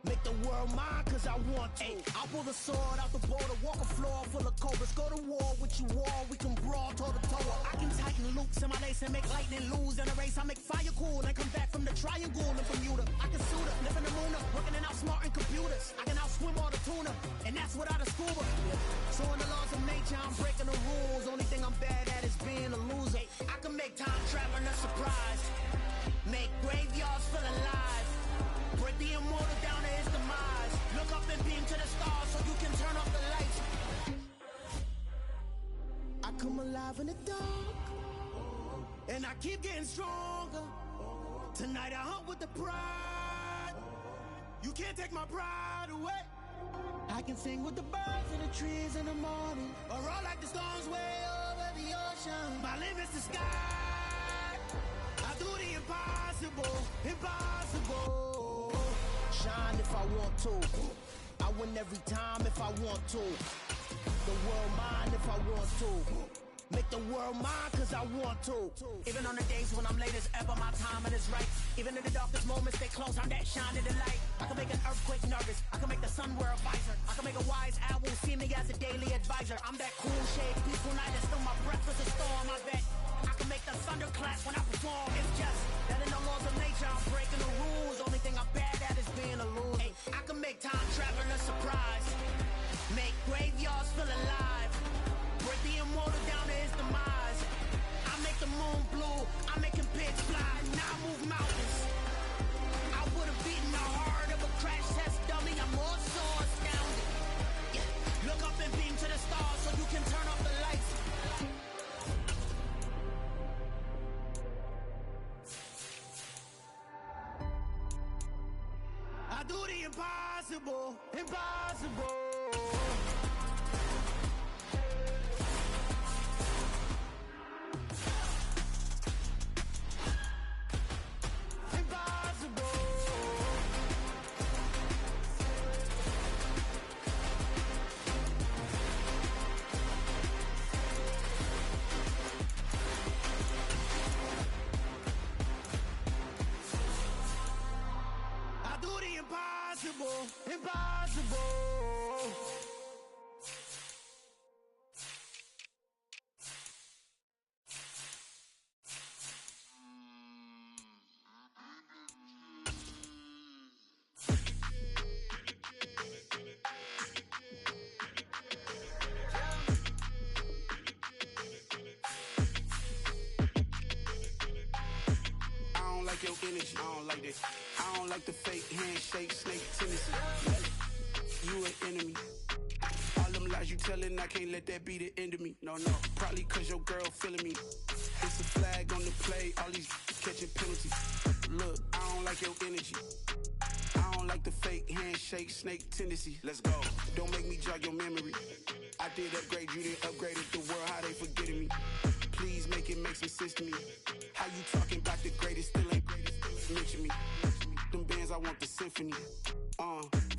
Make the world mine cause I want to. Ay, I pull the sword out the border, walk a floor full of cobras. Go to war with you all, we can brawl toe to toe. I can tighten loops in my lace and make lightning lose in a race. I make fire cool and come back from the triangle in Bermuda. I can suit up, live in the moon up, working and outsmarting computers. I can outswim all the tuna, and that's without a scuba. So in the laws of nature, I'm breaking the rules. Only thing I'm bad at is being a loser. I can make time traveling a surprise. Make graveyards feel alive. Break the immortal down to his demise. Look up and beam to the stars so you can turn off the lights. I come alive in the dark, and I keep getting stronger. Tonight I hunt with the pride. You can't take my pride away. I can sing with the birds and the trees in the morning, or roll like the storms way over the ocean. My limit's the sky. I do the impossible, impossible. Shine if I want to. I win every time if I want to. The world mine if I want to. Make the world mine cause I want to. Even on the days when I'm late as ever, my timing is right. Even in the darkest moments, stay close, I'm that shining the light. I can make an earthquake nervous, I can make the sun wear a visor. I can make a wise owl see me as a daily advisor. I'm that cool shade, peaceful night, and still my breath is a storm, I bet. I can make the thunder clap when I perform. It's just that in the laws of nature, I'm breaking the rules. Only thing I'm bad at is being a loser. Ay, I can make time traveling a surprise. Make graveyards feel alive. Break the immortal down to his demise. I make the moon blue, I make him pitch fly. Now I move mountains. I would have beaten the heart of a crash test dummy. I'm more so astounded. Yeah. Look up and beam to the stars so you can turn off the lights. I do the impossible, impossible. Impossible, impossible. Your energy, I don't like that. I don't like the fake handshake, snake tendency. You an enemy. All them lies you telling, I can't let that be the end of me. No, probably cause your girl feeling me. It's a flag on the play, all these catching penalties. Look, I don't like your energy. I don't like the fake handshake, snake tendency. Let's go. Don't make me jog your memory. I did upgrade, you didn't upgrade it. The world, how they forgetting me. Please make it make some sense to me. How you talking about the greatest, still ain't greatest. Mention me. Them bands, I want the symphony.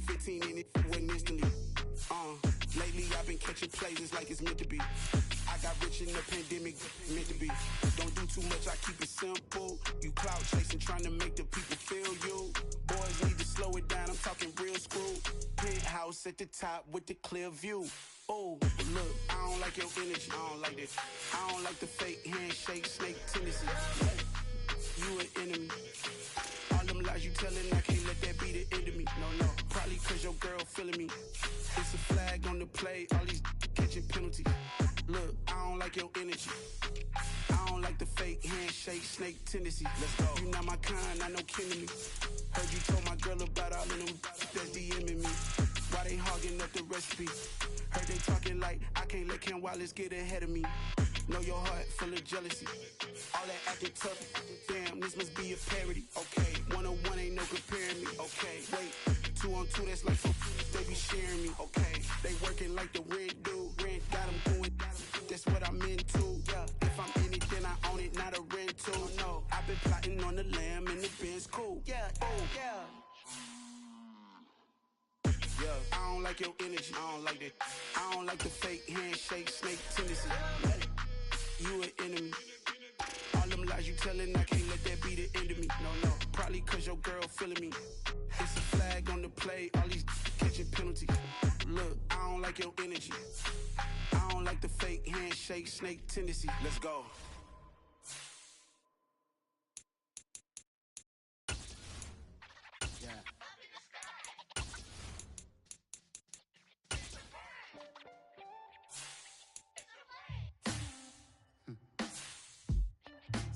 15 in it, wasn't instantly. Lately I've been catching plays, it's like it's meant to be. I got rich in the pandemic, meant to be. Don't do too much, I keep it simple. You clout chasing, trying to make the people feel you. Boys need to slow it down, I'm talking real screw. Penthouse at the top with the clear view. Oh, look, I don't like your energy, I don't like that. I don't like the fake handshake, snake tendency. You an enemy. All them lies you telling, I can't let that be the end of me. snake tendency. Let's go. You not my kind, I know kin to me. Heard you told my girl about all of them that's DMing me. Why they hogging up the recipe? Heard they talking like I can't let Ken Wallace get ahead of me. Know your heart full of jealousy. All that acting tough. Damn, this must be a parody. Okay, 1-on-1 ain't no comparing me. Okay, wait, 2-on-2 that's like they be sharing me. Okay, they working like the rent dude. Rent got them doing. That's what I'm into. Yeah, if I'm in it, then I own it, not a rental. No, I've been plotting on the lamb and the Benz cool. Yeah, oh yeah. Yeah, I don't like your energy. I don't like that. I don't like the fake handshake, snake tendency. You an enemy. All them lies you telling, I can't let that be the end of me. No, probably cause your girl feeling me. It's a flag on the play, all these catching penalties. Look, I don't like your energy. I don't like the fake handshake, snake tendency. Let's go.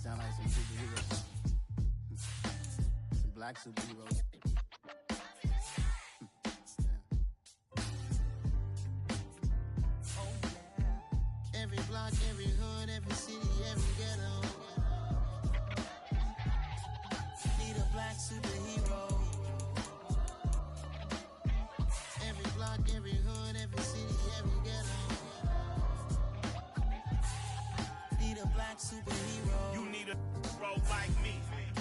Sound like some superheroes. Some black superheroes. Every block, every hood, every city, every ghetto. Need a black superhero. Every block, every hood, every city, every ghetto. Need a black superhero. You need a role like me.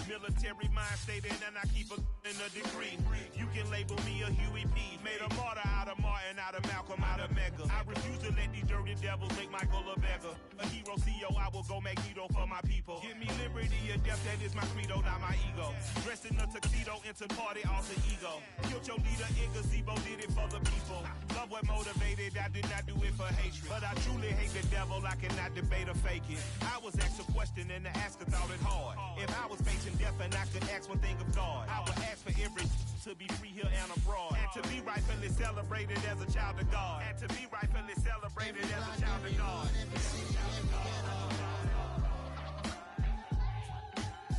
Military mind stated, and I keep a in a degree. You can label me a Huey P. Made a martyr out of Martin, out of Malcolm, out of Mega. I refuse to let these dirty devils make Michael a beggar. A hero CEO, I will go Magneto for my people. Give me liberty or death, that is my credo, not my ego. Dressed in a tuxedo, into party, alter ego. Killed your leader in gazebo, did it for the people. Love what motivated, I did not do it for hatred. But I truly hate the devil, I cannot debate or fake it. I was asked a question and the asker thought it hard. If I was facing death and I could ask one thing of God, I would ask for every to be free here and abroad, and to be rightfully celebrated as a child of God, and to be rightfully celebrated as a child of God.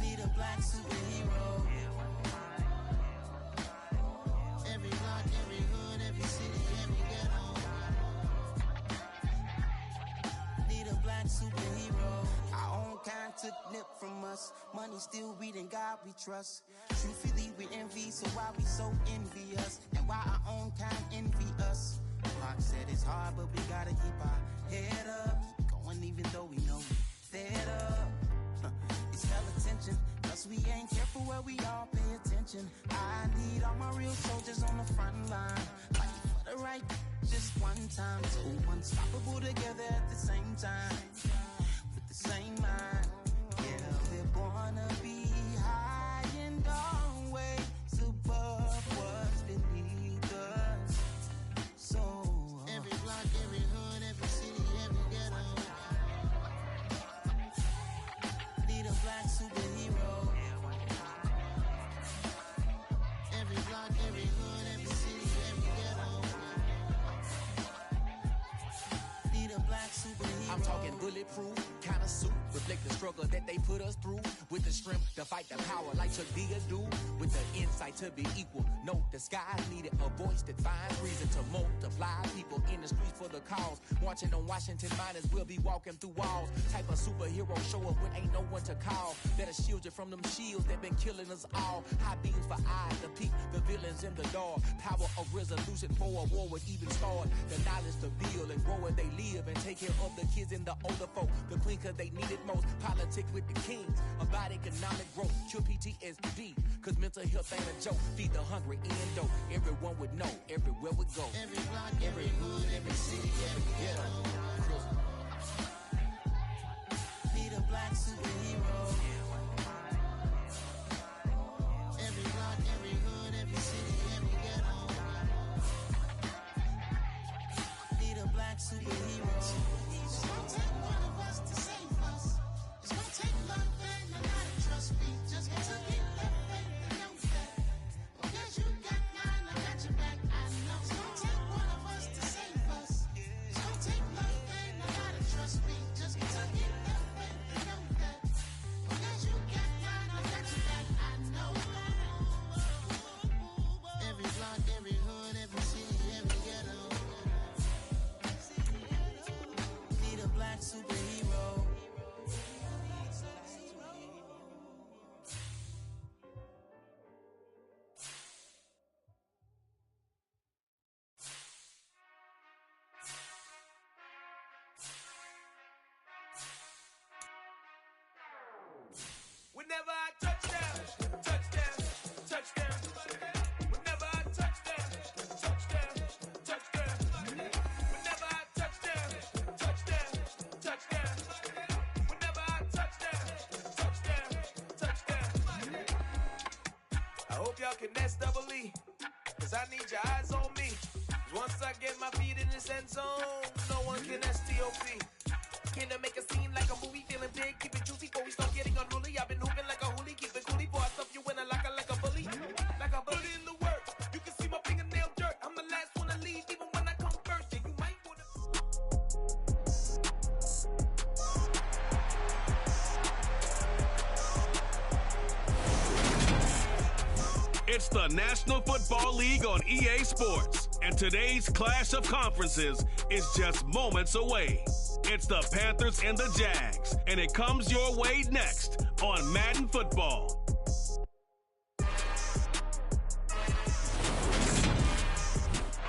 Need a black superhero. Every block, every hood, every city, every ghetto. Need a black superhero. Our own kind took nip from us. Money still reading God we trust. Truthfully we envy, so why we so envious? And why our own kind envy us? Pac said it's hard, but we gotta keep our head up. Going even though we know we fed up. It's hella tension, plus we ain't careful where we all pay attention. I need all my real soldiers on the front line, fighting for the right just one time. So unstoppable together at the same time, with the same mind. Yeah, we're born to be high and always above what's beneath us. So every block, every hood, every city, every ghetto. Need a black superhero. Every block, every hood, every city, every ghetto. Need a black superhero. I'm talking bulletproof kind of suit, reflect the struggle that they put us through, with the strength to fight the power like Chuck D do, with the insight to be equal. No disguise needed, a voice that finds reason to multiply. People in the streets for the cause, marching on Washington miners, will be walking through walls. Type of superhero show up when ain't no one to call, that'll shield you from them shields that been killing us all. High beams for eyes to peep the villains in the dark. Power of resolution for a war would even start. The knowledge to build and grow where they live, and take care of the kids and the older folk. The queen cause they need it most. Politics with the kings, about economic growth. Cure PTSD, cause mental health ain't a joke. Feed the hungry in dough. Everyone would know, everywhere we go. Every block, every hood, every city, every ghetto. Need a black superhero. Every block, every hood, every city, every ghetto. Need a black superhero. It's gonna take one of us to save us. It's gonna take love and a lot of trust. We just got to get left and know that. Because you got mine, I got your back. I know it's gonna take one of us to save us. It's gonna take love and a lot of trust. We just got to get left and know that. rock every hood, every city, every ghetto. Be the black superhero. Whenever I touchdown, touchdown, touchdown. Whenever I touchdown, touchdown, touchdown. Whenever I touchdown, touchdown, touchdown. Whenever I touchdown, touchdown, touchdown. I hope y'all can SEE, cause I need your eyes on me. 'Cause once I get my feet in this end zone, no one can STOP. Came to make a scene like a movie, feeling big, keep it juicy before we start getting unruly. I've been hooping like a hoolie, keep it coolie before I stuff you in a locker like a bully. Like a bully in the work, you can see my fingernail dirt. I'm the last one to leave, even when I come first. And you might wanna... It's the National Football League on EA Sports, and today's clash of conferences is just moments away. It's the Panthers and the Jags, and it comes your way next on Madden Football.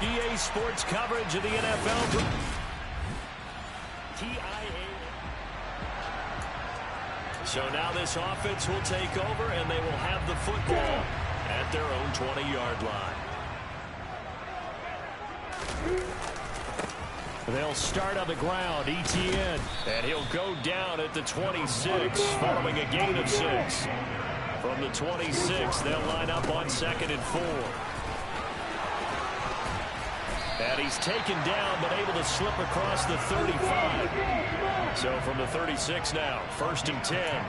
EA Sports coverage of the NFL. So now this offense will take over, and they will have the football at their own 20-yard line. They'll start on the ground, ETN, and he'll go down at the 26 following a gain of 6. From the 26, they'll line up on 2nd and 4. And he's taken down, but able to slip across the 35. So from the 36 now, 1st and 10.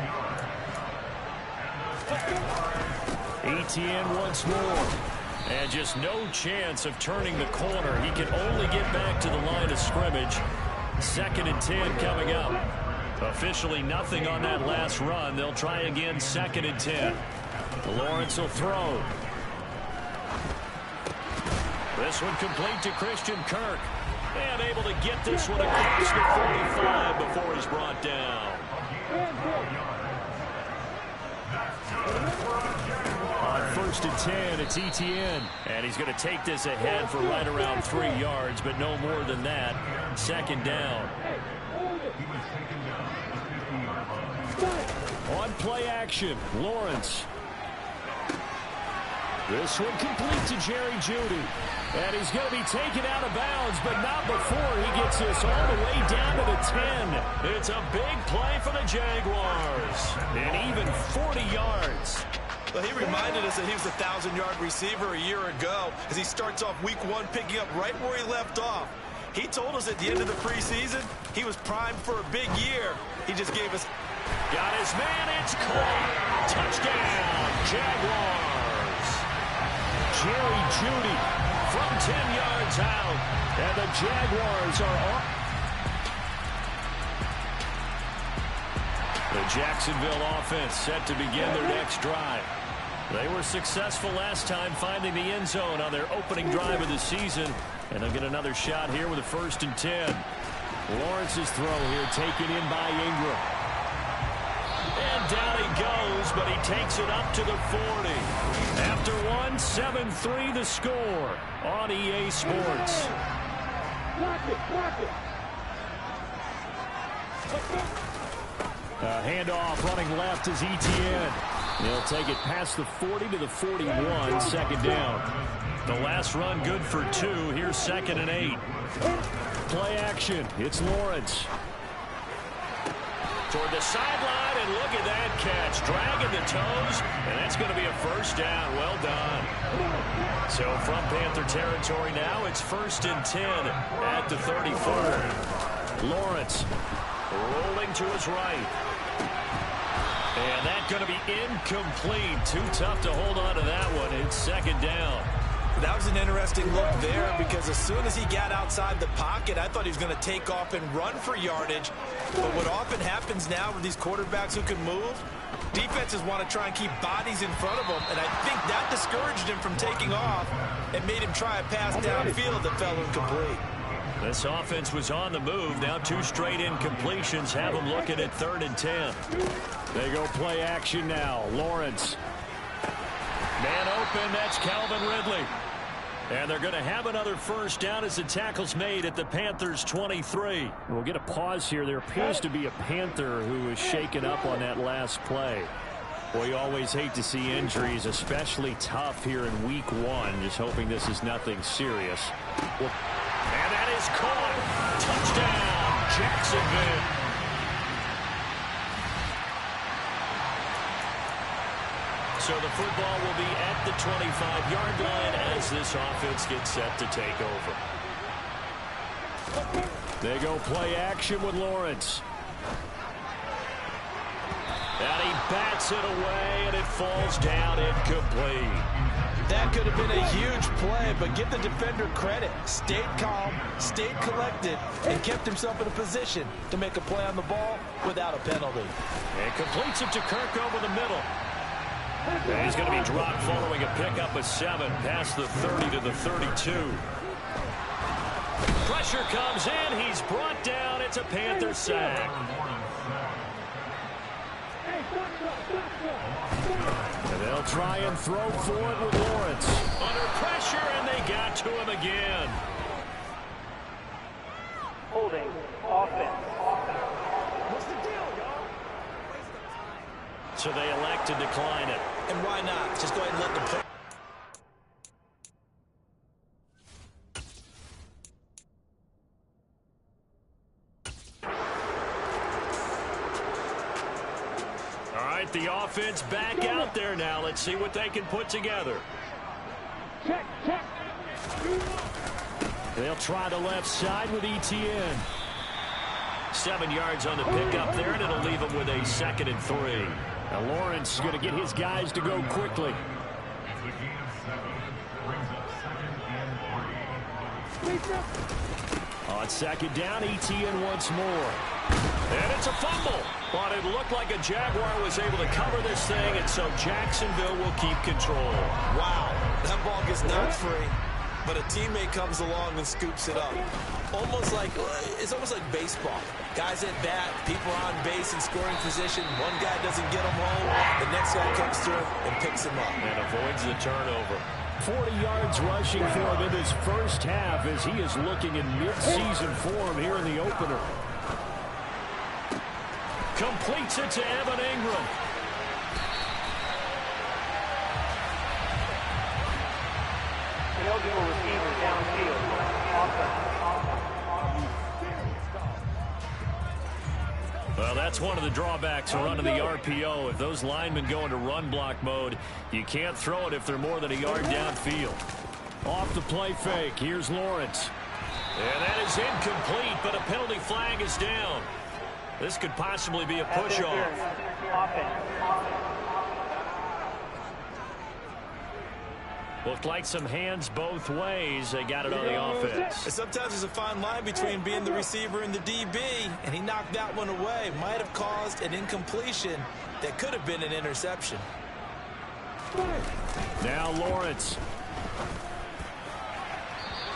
ETN once more. And just no chance of turning the corner. He can only get back to the line of scrimmage. 2nd and 10 coming up. Officially nothing on that last run. They'll try again, 2nd and 10. Lawrence will throw. This one complete to Christian Kirk. And able to get this one across the 45 before he's brought down. On 1st and 10, it's ETN. And he's going to take this ahead for right around 3 yards, but no more than that. 2nd down. On play action, Lawrence. This one complete to Jerry Jeudy. And he's going to be taken out of bounds, but not before he gets this all the way down to the 10. It's a big play for the Jaguars. And even 40 yards. Well, he reminded us that he was a 1,000-yard receiver a year ago as he starts off week 1 picking up right where he left off. He told us at the end of the preseason he was primed for a big year. He just gave us... Got his man, it's caught. Touchdown, Jaguars. Jerry Jeudy from 10 yards out. And the Jaguars are on. The Jacksonville offense set to begin their next drive. They were successful last time finding the end zone on their opening drive of the season. And they'll get another shot here with a 1st and 10. Lawrence's throw here taken in by Ingram. And down he goes, but he takes it up to the 40. After one, 7-3 the score on EA Sports. Handoff running left is ETN. He'll take it past the 40 to the 41, 2nd down. The last run good for 2. Here's 2nd and 8. Play action. It's Lawrence. Toward the sideline, and look at that catch. Dragging the toes, and that's going to be a 1st down. Well done. So from Panther territory now, it's 1st and 10 at the 34. Lawrence rolling to his right. And that's going to be incomplete. Too tough to hold on to that one. It's 2nd down. That was an interesting look there because as soon as he got outside the pocket, I thought he was going to take off and run for yardage. But what often happens now with these quarterbacks who can move, defenses want to try and keep bodies in front of them, and I think that discouraged him from taking off. and made him try a pass downfield that fell incomplete. This offense was on the move. Now 2 straight incompletions have them looking at 3rd and 10. They go play action now. Lawrence. Man open, that's Calvin Ridley. And they're going to have another first down as the tackle's made at the Panthers' 23. We'll get a pause here. There appears to be a Panther who was shaken up on that last play. Well, you always hate to see injuries, especially tough here in week 1. Just hoping this is nothing serious. And that is caught. Touchdown, Jacksonville. So the football will be at the 25-yard line as this offense gets set to take over. They go play action with Lawrence. And he bats it away, and it falls down incomplete. That could have been a huge play, but give the defender credit. Stayed calm, stayed collected, and kept himself in a position to make a play on the ball without a penalty. And completes it to Kirk over the middle. And he's going to be dropped following a pickup of 7 past the 30 to the 32. Pressure comes in. He's brought down. It's a Panther sack. And they'll try and throw for it with Lawrence. Under pressure, and they got to him again. Holding offense. What's the deal, y'all? So they elect to decline it. And why not? Just go ahead and let them play. All right, the offense back out there now. Let's see what they can put together. Check, check. They'll try the left side with ETN. 7 yards on the pickup there, and it'll leave them with a 2nd and 3. Now Lawrence is going to get his guys to go quickly. On 2nd down, ETN once more. And it's a fumble. But it looked like a Jaguar was able to cover this thing, and so Jacksonville will keep control. Wow, that ball gets knocked free, but a teammate comes along and scoops it up. It's almost like baseball. Guys at bat, people are on base in scoring position. One guy doesn't get him home. The next guy comes through and picks him up. And avoids the turnover. 40 yards rushing for him in his first half as he is looking in mid-season form here in the opener. Completes it to Evan Ingram. Eligible receiver downfield. Well, that's one of the drawbacks of running the RPO. If those linemen go into run block mode, you can't throw it if they're more than a yard downfield. Off the play fake. Here's Lawrence. And that is incomplete, but a penalty flag is down. This could possibly be a push-off. Looked like some hands both ways. They got it on the offense. And sometimes there's a fine line between being the receiver and the DB, and he knocked that one away. Might have caused an incompletion that could have been an interception. Now Lawrence.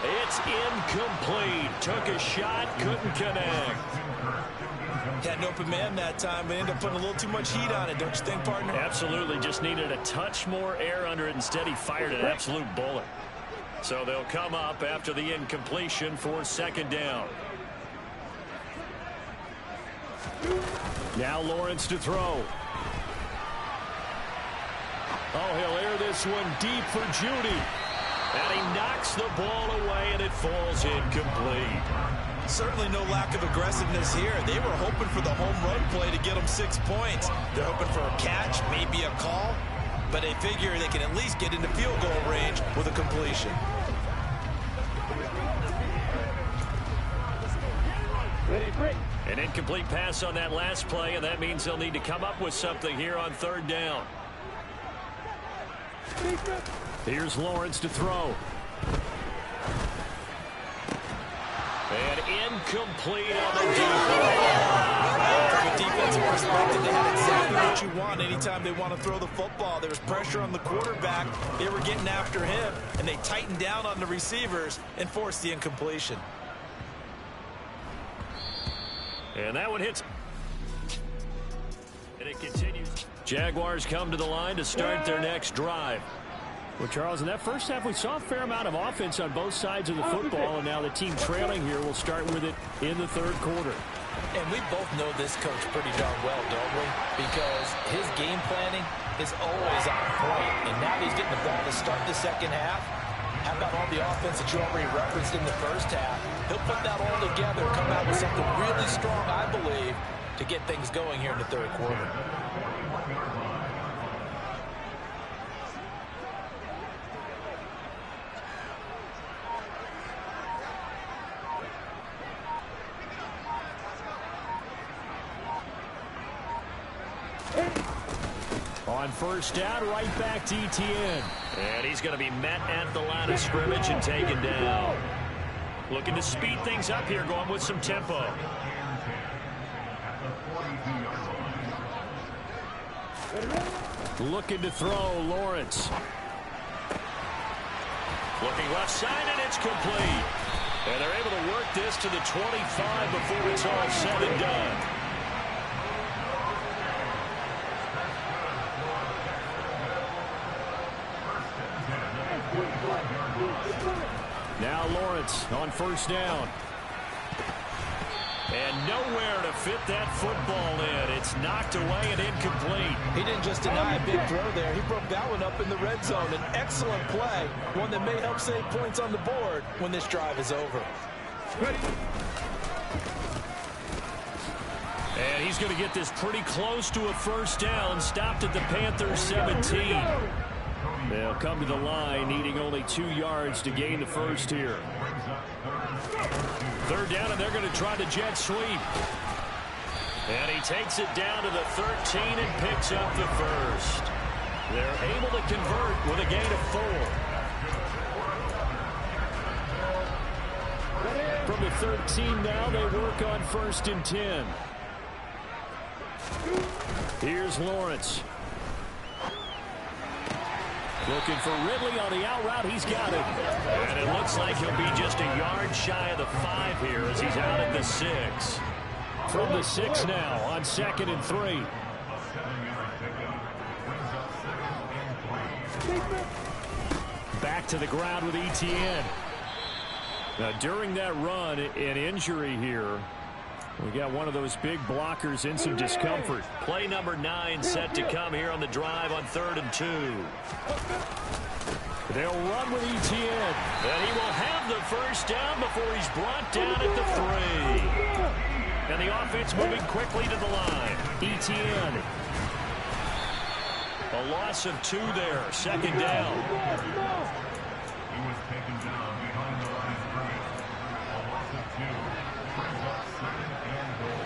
It's incomplete. Took a shot, couldn't connect. Had an open man that time, but ended up putting a little too much heat on it, don't you think, partner? Absolutely. Just needed a touch more air under it. Instead, he fired an absolute bullet. So they'll come up after the incompletion for 2nd down. Now Lawrence to throw. Oh, he'll air this one deep for Judy. And he knocks the ball away, and it falls incomplete. Certainly no lack of aggressiveness here. They were hoping for the home run play to get them 6 points. They're hoping for a catch, maybe a call, but they figure they can at least get into field goal range with a completion. An incomplete pass on that last play, and that means they'll need to come up with something here on 3rd down. Here's Lawrence to throw. And incomplete on the deep ball. defensive perspective, they had exactly what you want anytime they want to throw the football. There was pressure on the quarterback. They were getting after him, and they tightened down on the receivers and forced the incompletion. And that one hits. And it continues. Jaguars come to the line to start their next drive. Well, Charles, in that first half, we saw a fair amount of offense on both sides of the football, and now the team trailing here will start with it in the third quarter. And we both know this coach pretty darn well, don't we? Because his game planning is always on point. And now he's getting the ball to start the second half. How about all the offense that you already referenced in the first half? He'll put that all together, come out with something really strong, I believe, to get things going here in the third quarter. On first down, right back to Etienne. And he's going to be met at the line of scrimmage and taken down. Looking to speed things up here, going with some tempo. Looking to throw, Lawrence. Looking left side, and it's complete. And they're able to work this to the 25 before it's all said and done. Now Lawrence on first down. And nowhere to fit that football in. It's knocked away and incomplete. He didn't just deny a big throw there. He broke that one up in the red zone. An excellent play. One that may help save points on the board when this drive is over. And he's going to get this pretty close to a first down. Stopped at the Panthers 17. They'll come to the line, needing only 2 yards to gain the first here. Third down, and they're going to try the jet sweep. And he takes it down to the 13 and picks up the first. They're able to convert with a gain of 4. From the 13 now, they work on first and 10. Here's Lawrence. Looking for Ridley on the out route. He's got it. And it looks like he'll be just a yard shy of the 5 here as he's out at the 6. From the 6 now on 2nd and 3. Back to the ground with Etienne. Now, during that run, an injury here. We got one of those big blockers in some discomfort. Play number 9 set to come here on the drive on 3rd and 2. They'll run with Etienne. And he will have the first down before he's brought down at the 3. And the offense moving quickly to the line. Etienne. A loss of 2 there. 2nd down. He was taken down behind the line of scrimmage. A loss of 2. Brings up 2nd and goal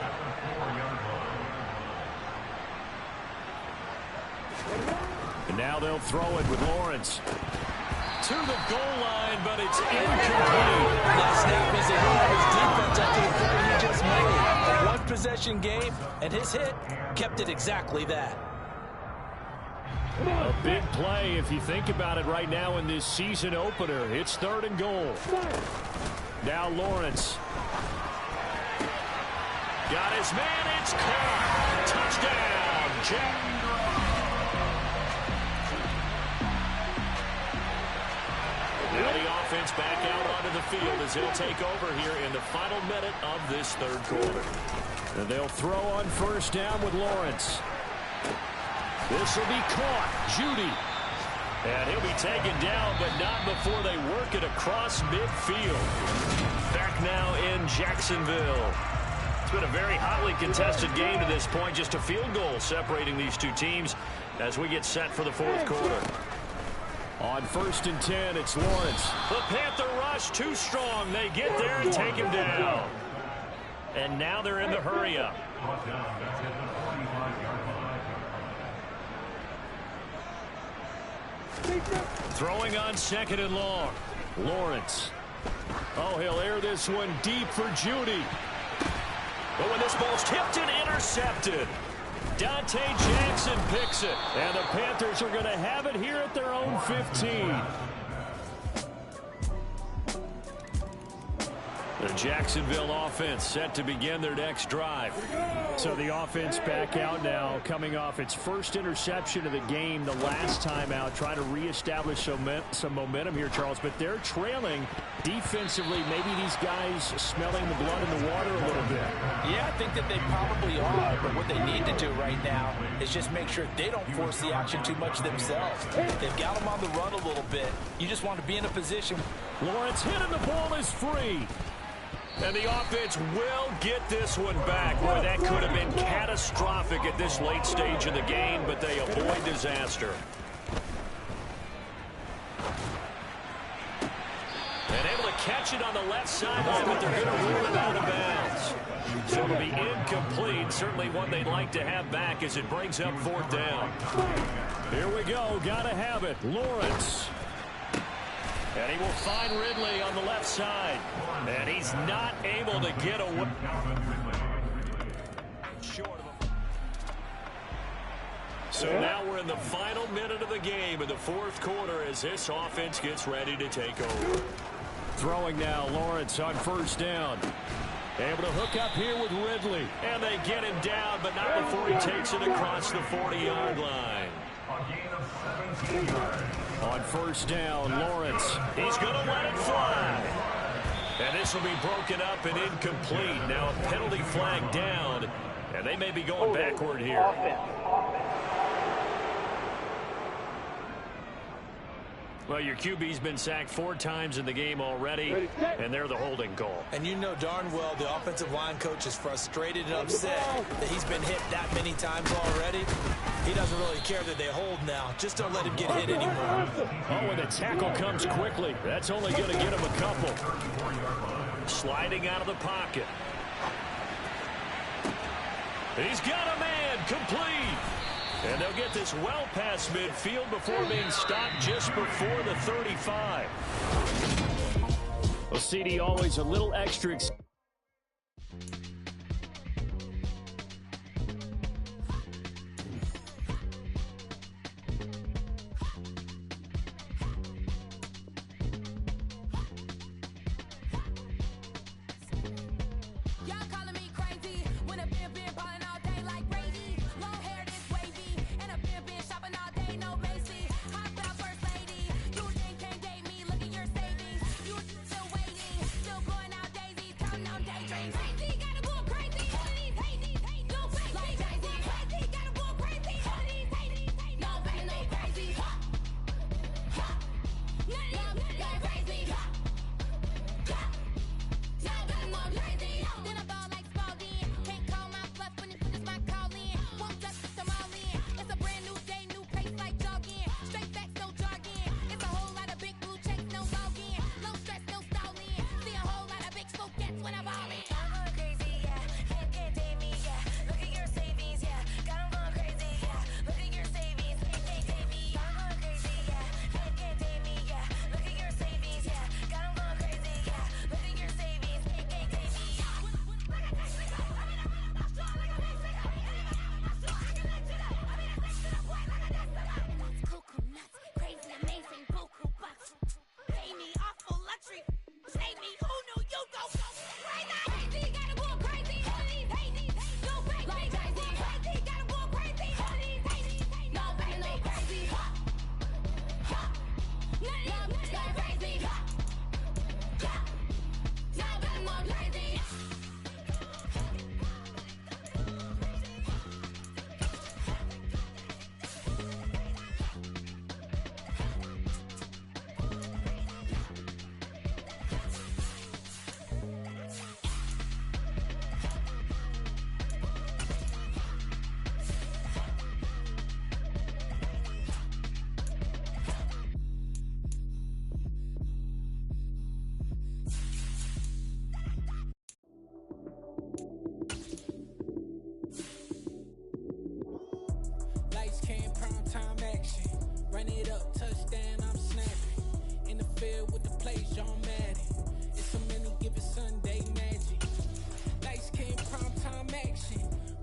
at the 4-yard line. And now they'll throw it with Lawrence. To the goal line, but it's incomplete. That snap is ahead of his defense after the play he just made. A one-possession game, and his hit kept it exactly that. A big play if you think about it right now in this season opener. It's 3rd and goal. Now Lawrence. Got his man. It's caught. Touchdown, Jack. Now the offense back out onto the field as he'll take over here in the final minute of this 3rd quarter. And they'll throw on first down with Lawrence. This will be caught. Judy. And he'll be taken down, but not before they work it across midfield. Back now in Jacksonville. It's been a very hotly contested game to this point. Just a field goal separating these two teams as we get set for the 4th quarter. On 1st and 10, it's Lawrence. The Panther rush too strong. They get there and take him down. And now they're in the hurry-up. Throwing on 2nd and long. Lawrence. Oh, he'll air this one deep for Judy. But when this ball's tipped and intercepted, Dante Jackson picks it. And the Panthers are going to have it here at their own 15. The Jacksonville offense set to begin their next drive. So the offense back out now, coming off its first interception of the game the last time out, trying to reestablish some momentum here, Charles. But they're trailing defensively. Maybe these guys smelling the blood in the water a little bit. Yeah, I think that they probably are. But what they need to do right now is just make sure they don't force the action too much themselves. They've got them on the run a little bit. You just want to be in a position. Lawrence hit and the ball is free. And the offense will get this one back, where that could have been catastrophic at this late stage of the game, but they avoid disaster. And able to catch it on the left sideline, but they're going to rule it out of bounds. So it'll be incomplete, certainly one they'd like to have back as it brings up 4th down. Here we go, got to have it. Lawrence. And he will find Ridley on the left side. And he's not able to get away. So now we're in the final minute of the game in the 4th quarter as this offense gets ready to take over. Throwing now, Lawrence on 1st down. Able to hook up here with Ridley. And they get him down, but not before he takes it across the 40-yard line. On 1st down, Lawrence. He's going to let it fly. And this will be broken up and incomplete. Now a penalty flag down. And they may be going backward here. Well, your QB's been sacked 4 times in the game already, and they're the holding call. And you know darn well the offensive line coach is frustrated and upset that he's been hit that many times already. He doesn't really care that they hold now. Just don't let him get hit anymore. Oh, and the tackle comes quickly. That's only going to get him a couple. Sliding out of the pocket. He's got a man, complete. And they'll get this well past midfield before being stopped just before the 35. Well, CD always a little extra.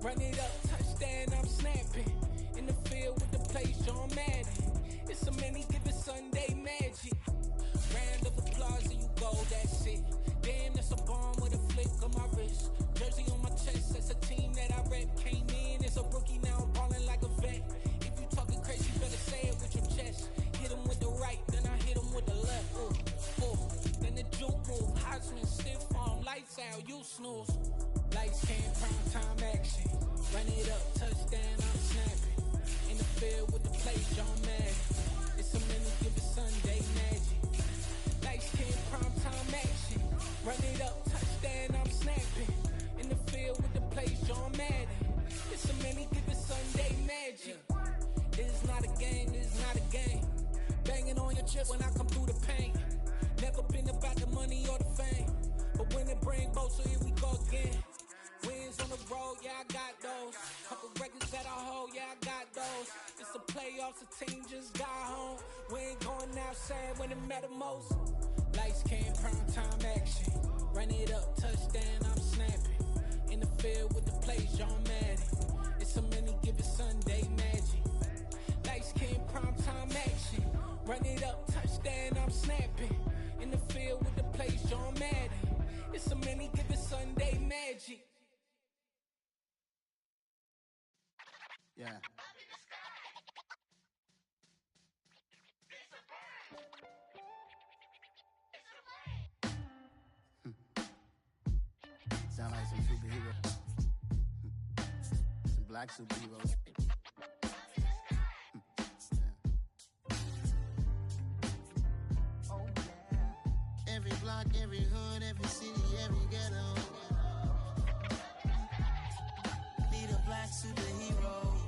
Run it up, touchdown, I'm snapping. In the field with the plays, John Madden. It's a many given Sunday magic. Round of applause and you go, that's it. Damn, that's a bomb with a flick on my wrist. Jersey on my chest, that's a team that I rep. Came in as a rookie, now I'm ballin' like a vet. If you talking crazy, you better say it with your chest. Hit him with the right, then I hit him with the left. Ooh, ooh. Then the juke move, Heisman, stiff arm, lights out, you snooze. Lights came, prime time action. Run it up, touchdown, I'm snapping. In the field with the plays, John Madden. It's a minute, give it Sunday magic. Lights came, prime time action. Run it up, touchdown, I'm snapping. In the field with the plays, John Madden. It's a minute, give it Sunday magic. This is not a game, this is not a game. Banging on your chip when I come through the paint. Never been about the money or the fame. But when it bring both, so here we go again. Wins on the road, yeah, I got those. Couple records that I hold, yeah, I got those. It's the playoffs, the team just got home. We ain't going outside when it matter most. Lights came, prime time action. Run it up, touchdown, I'm snapping. In the field with the plays, John Madden. It's a many given Sunday magic. Lights came, prime time action. Run it up, touchdown, I'm snapping. In the field with the plays, John Madden. It's a many given Sunday magic. Yeah. Sound like some superheroes. Some black superheroes. Oh, yeah. Every block, every hood, every city, every ghetto. Be the black superhero.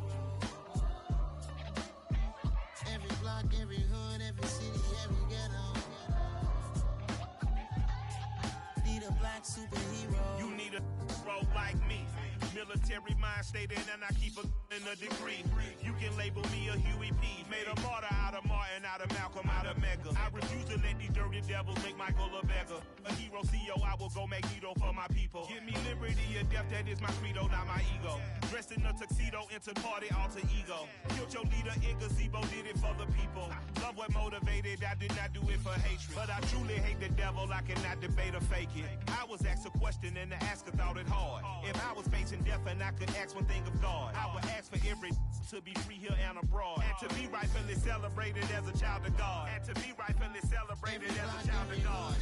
Every block, every hood, every city, every ghetto. Be the black superhero. You need a role like me. Military mind stated, and I keep in a degree. You can label me a Huey P. Made a martyr out of Martin, out of Malcolm, out of Mega. I refuse to let these dirty devils make Michael a beggar. A hero CEO, I will go Magneto for my people. Give me liberty or death, that is my credo, not my ego. Dressed in a tuxedo, into party, alter ego. Killed your leader in gazebo, did it for the people. Love what motivated, I did not do it for hatred. But I truly hate the devil, I cannot debate or fake it. I was asked a question and the asker thought it hard. If I was facing death and I could ask one thing of God, I would ask for every to be free here and abroad. And to be rightfully celebrated as a child of God. And to be rightfully celebrated as a child of God.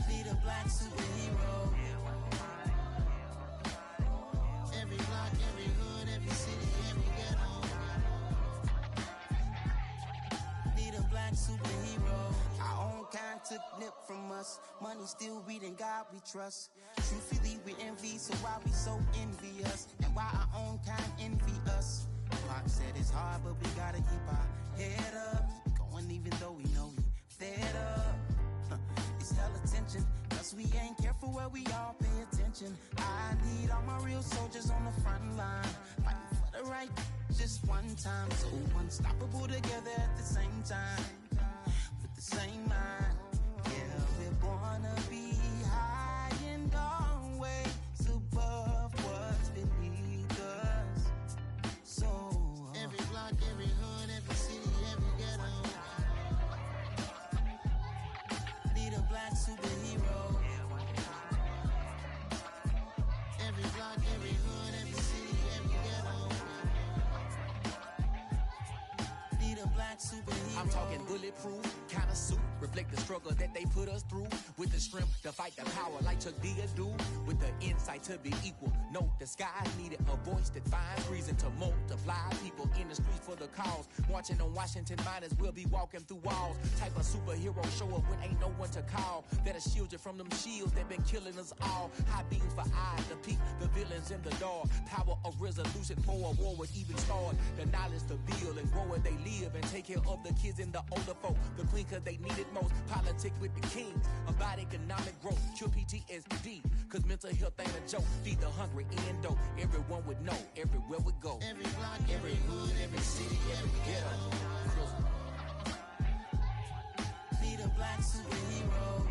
Be the black superhero. Every block, every hood, every city, every ghetto. Be the black superhero. Our own kind took nip from us. Money still reading God we trust. Truthfully we envy, so why we so envious? And why our own kind envy us? Pac said it's hard, but we gotta keep our head up. Going even though we know we fed up. It's hella tension, cause we ain't careful where we all pay attention. I need all my real soldiers on the front line, fighting for the right just one time. So unstoppable together at the same time, with the same mind. Yeah, we're born to be high and always above what's beneath us. So every block, every hood, every city, every ghetto. Be the black superhero. Every block, every hood, every city, every ghetto. Be the black superhero. I'm talking bulletproof, kind of suit, reflect the struggle that they put us through. With the strength to fight the power like Chuck D do. With the insight to be equal. Note the skies needed a voice that finds reason to multiply. People in the streets for the cause. Marching on Washington miners will be walking through walls. Type of superhero show up when ain't no one to call. That'll shield you from them shields that been killing us all. High beams for eyes to peek the villains in the dark. Power of resolution for a war would even start. The knowledge to build and grow where they live and take care of the kids and the older folk. The queen cause they need it most. Politics with the kings. About economic growth. Cure PTSD. Cause mental health ain't a joke. Feed the hungry and dope. Everyone would know. Everywhere we go. Every block, every hood, every city, every ghetto. Be the black superhero.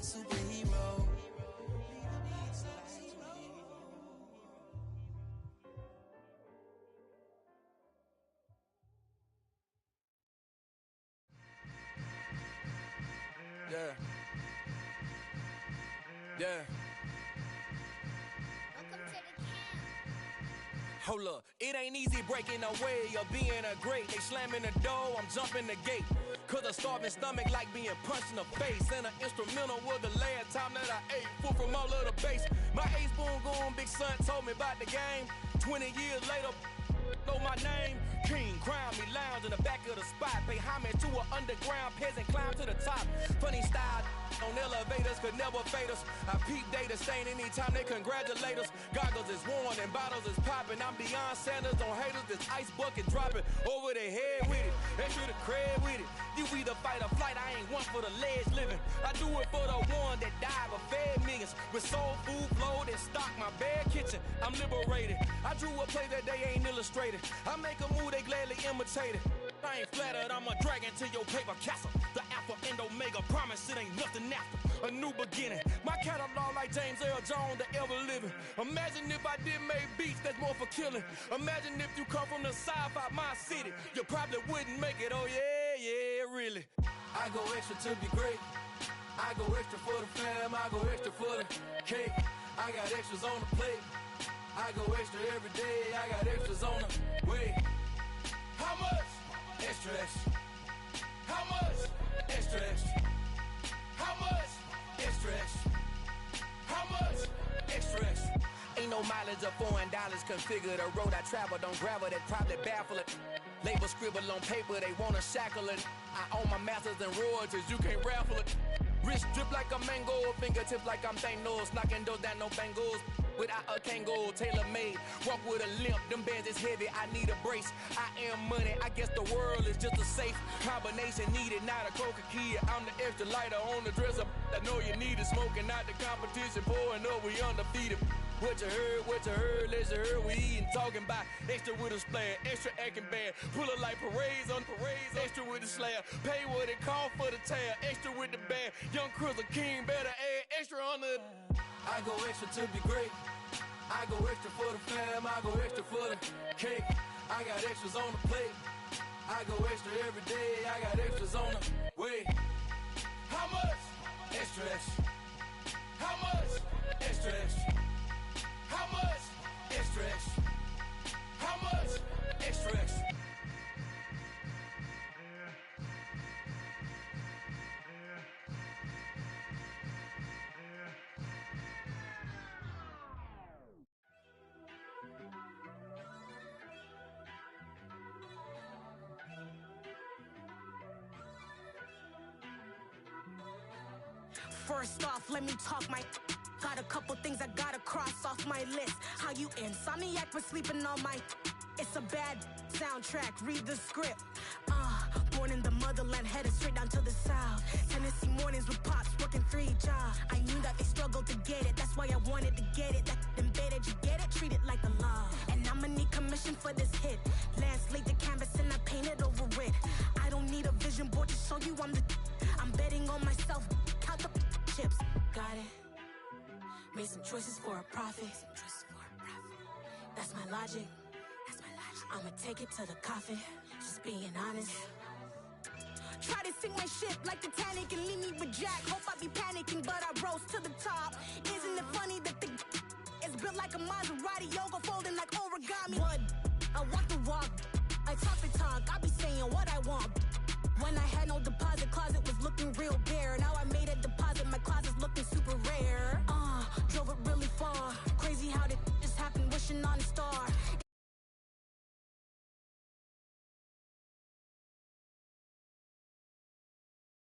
black superhero. Yeah. Yeah. Hold up, it ain't easy breaking away or being a great. They slamming the door, I'm jumping the gate. Cause a starving stomach like being punched in the face. And an instrumental was the last time that I ate. Food from all of the bass. My ace boom goon, big son told me about the game. 20 years later, know my name. King, crown me, lounge in the back of the spot. Pay homage to an underground peasant, climb to the top. Funny style on elevators could never fade us. I peep data stain anytime they congratulate us. Goggles is worn and bottles is popping. I'm Deion Sanders on haters, this ice bucket dropping over their head with it. Extra the cred with it. You either fight or flight, I ain't one for the ledge living. I do it for the one that died but fed millions. With soul food flowed and stock my bare kitchen. I'm liberated. I drew a play that they ain't illustrated. I make a move, they gladly imitate it. I ain't flattered, I'm a dragon to your paper castle. The alpha and omega, promise it ain't nothing after. A new beginning. My catalog like James Earl Jones, the ever living. Imagine if I did make beats that's more for killing. Imagine if you come from the sci-fi, my city. You probably wouldn't make it, oh yeah, yeah, really. I go extra to be great. I go extra for the fam, I go extra for the cake. I got extras on the plate. I go extra every day, I got extras on the way. How much? Extra, extra. How much? Extra, extra. How much? Extra, extra. How much? Extra, extra. Ain't no mileage of $4 configure the road I travel. Don't gravel, that probably baffle it. Label scribble on paper, they wanna shackle it. I own my masters and royalties, you can't raffle it. Wrist drip like a mango, fingertips like I'm Thanos. Knocking those down, no bangles. Without a Kango, tailor-made. Walk with a limp, them bands is heavy, I need a brace. I am money, I guess the world is just a safe combination needed, not a coca key. I'm the extra lighter on the dresser. I know you need it, smoking out the competition, pouring up, we undefeated. What you heard, let's heard, we eating, talking about extra with a splash, extra acting bad. Pull it like parades on parades, extra with the slab. Pay what it cost for the tab, extra with the bag. Young Crystal King, better add extra on the. I go extra to be great. I go extra for the fam, I go extra for the cake. I got extras on the plate. I go extra every day, I got extras on the way. How much? Extra, extra. How much? Extra, extra. How much? Extra, extra. How much? Extra, extra. First off, let me talk my. Got a couple things I gotta cross off my list. How you insomniac for sleeping on my. It's a bad soundtrack, read the script. Born in the motherland, headed straight down to the south. Tennessee mornings with pops, working 3 jobs. I knew that they struggled to get it, that's why I wanted to get it. That embedded, you get it, treat it like the law. And I'ma need commission for this hit. Lance laid the canvas and I painted over it. I don't need a vision board to show you I'm the. I'm betting on myself, count the chips. Got it. Made some choices for a profit. That's my logic. I'ma take it to the coffin. Just being honest. Try to sink my ship like Titanic and leave me with Jack. Hope I be panicking, but I rose to the top. Isn't it funny that the is built like a Maserati, yoga folding like origami? What? I walk the walk. I talk the talk. I be saying what I want. When I had no deposit, closet was looking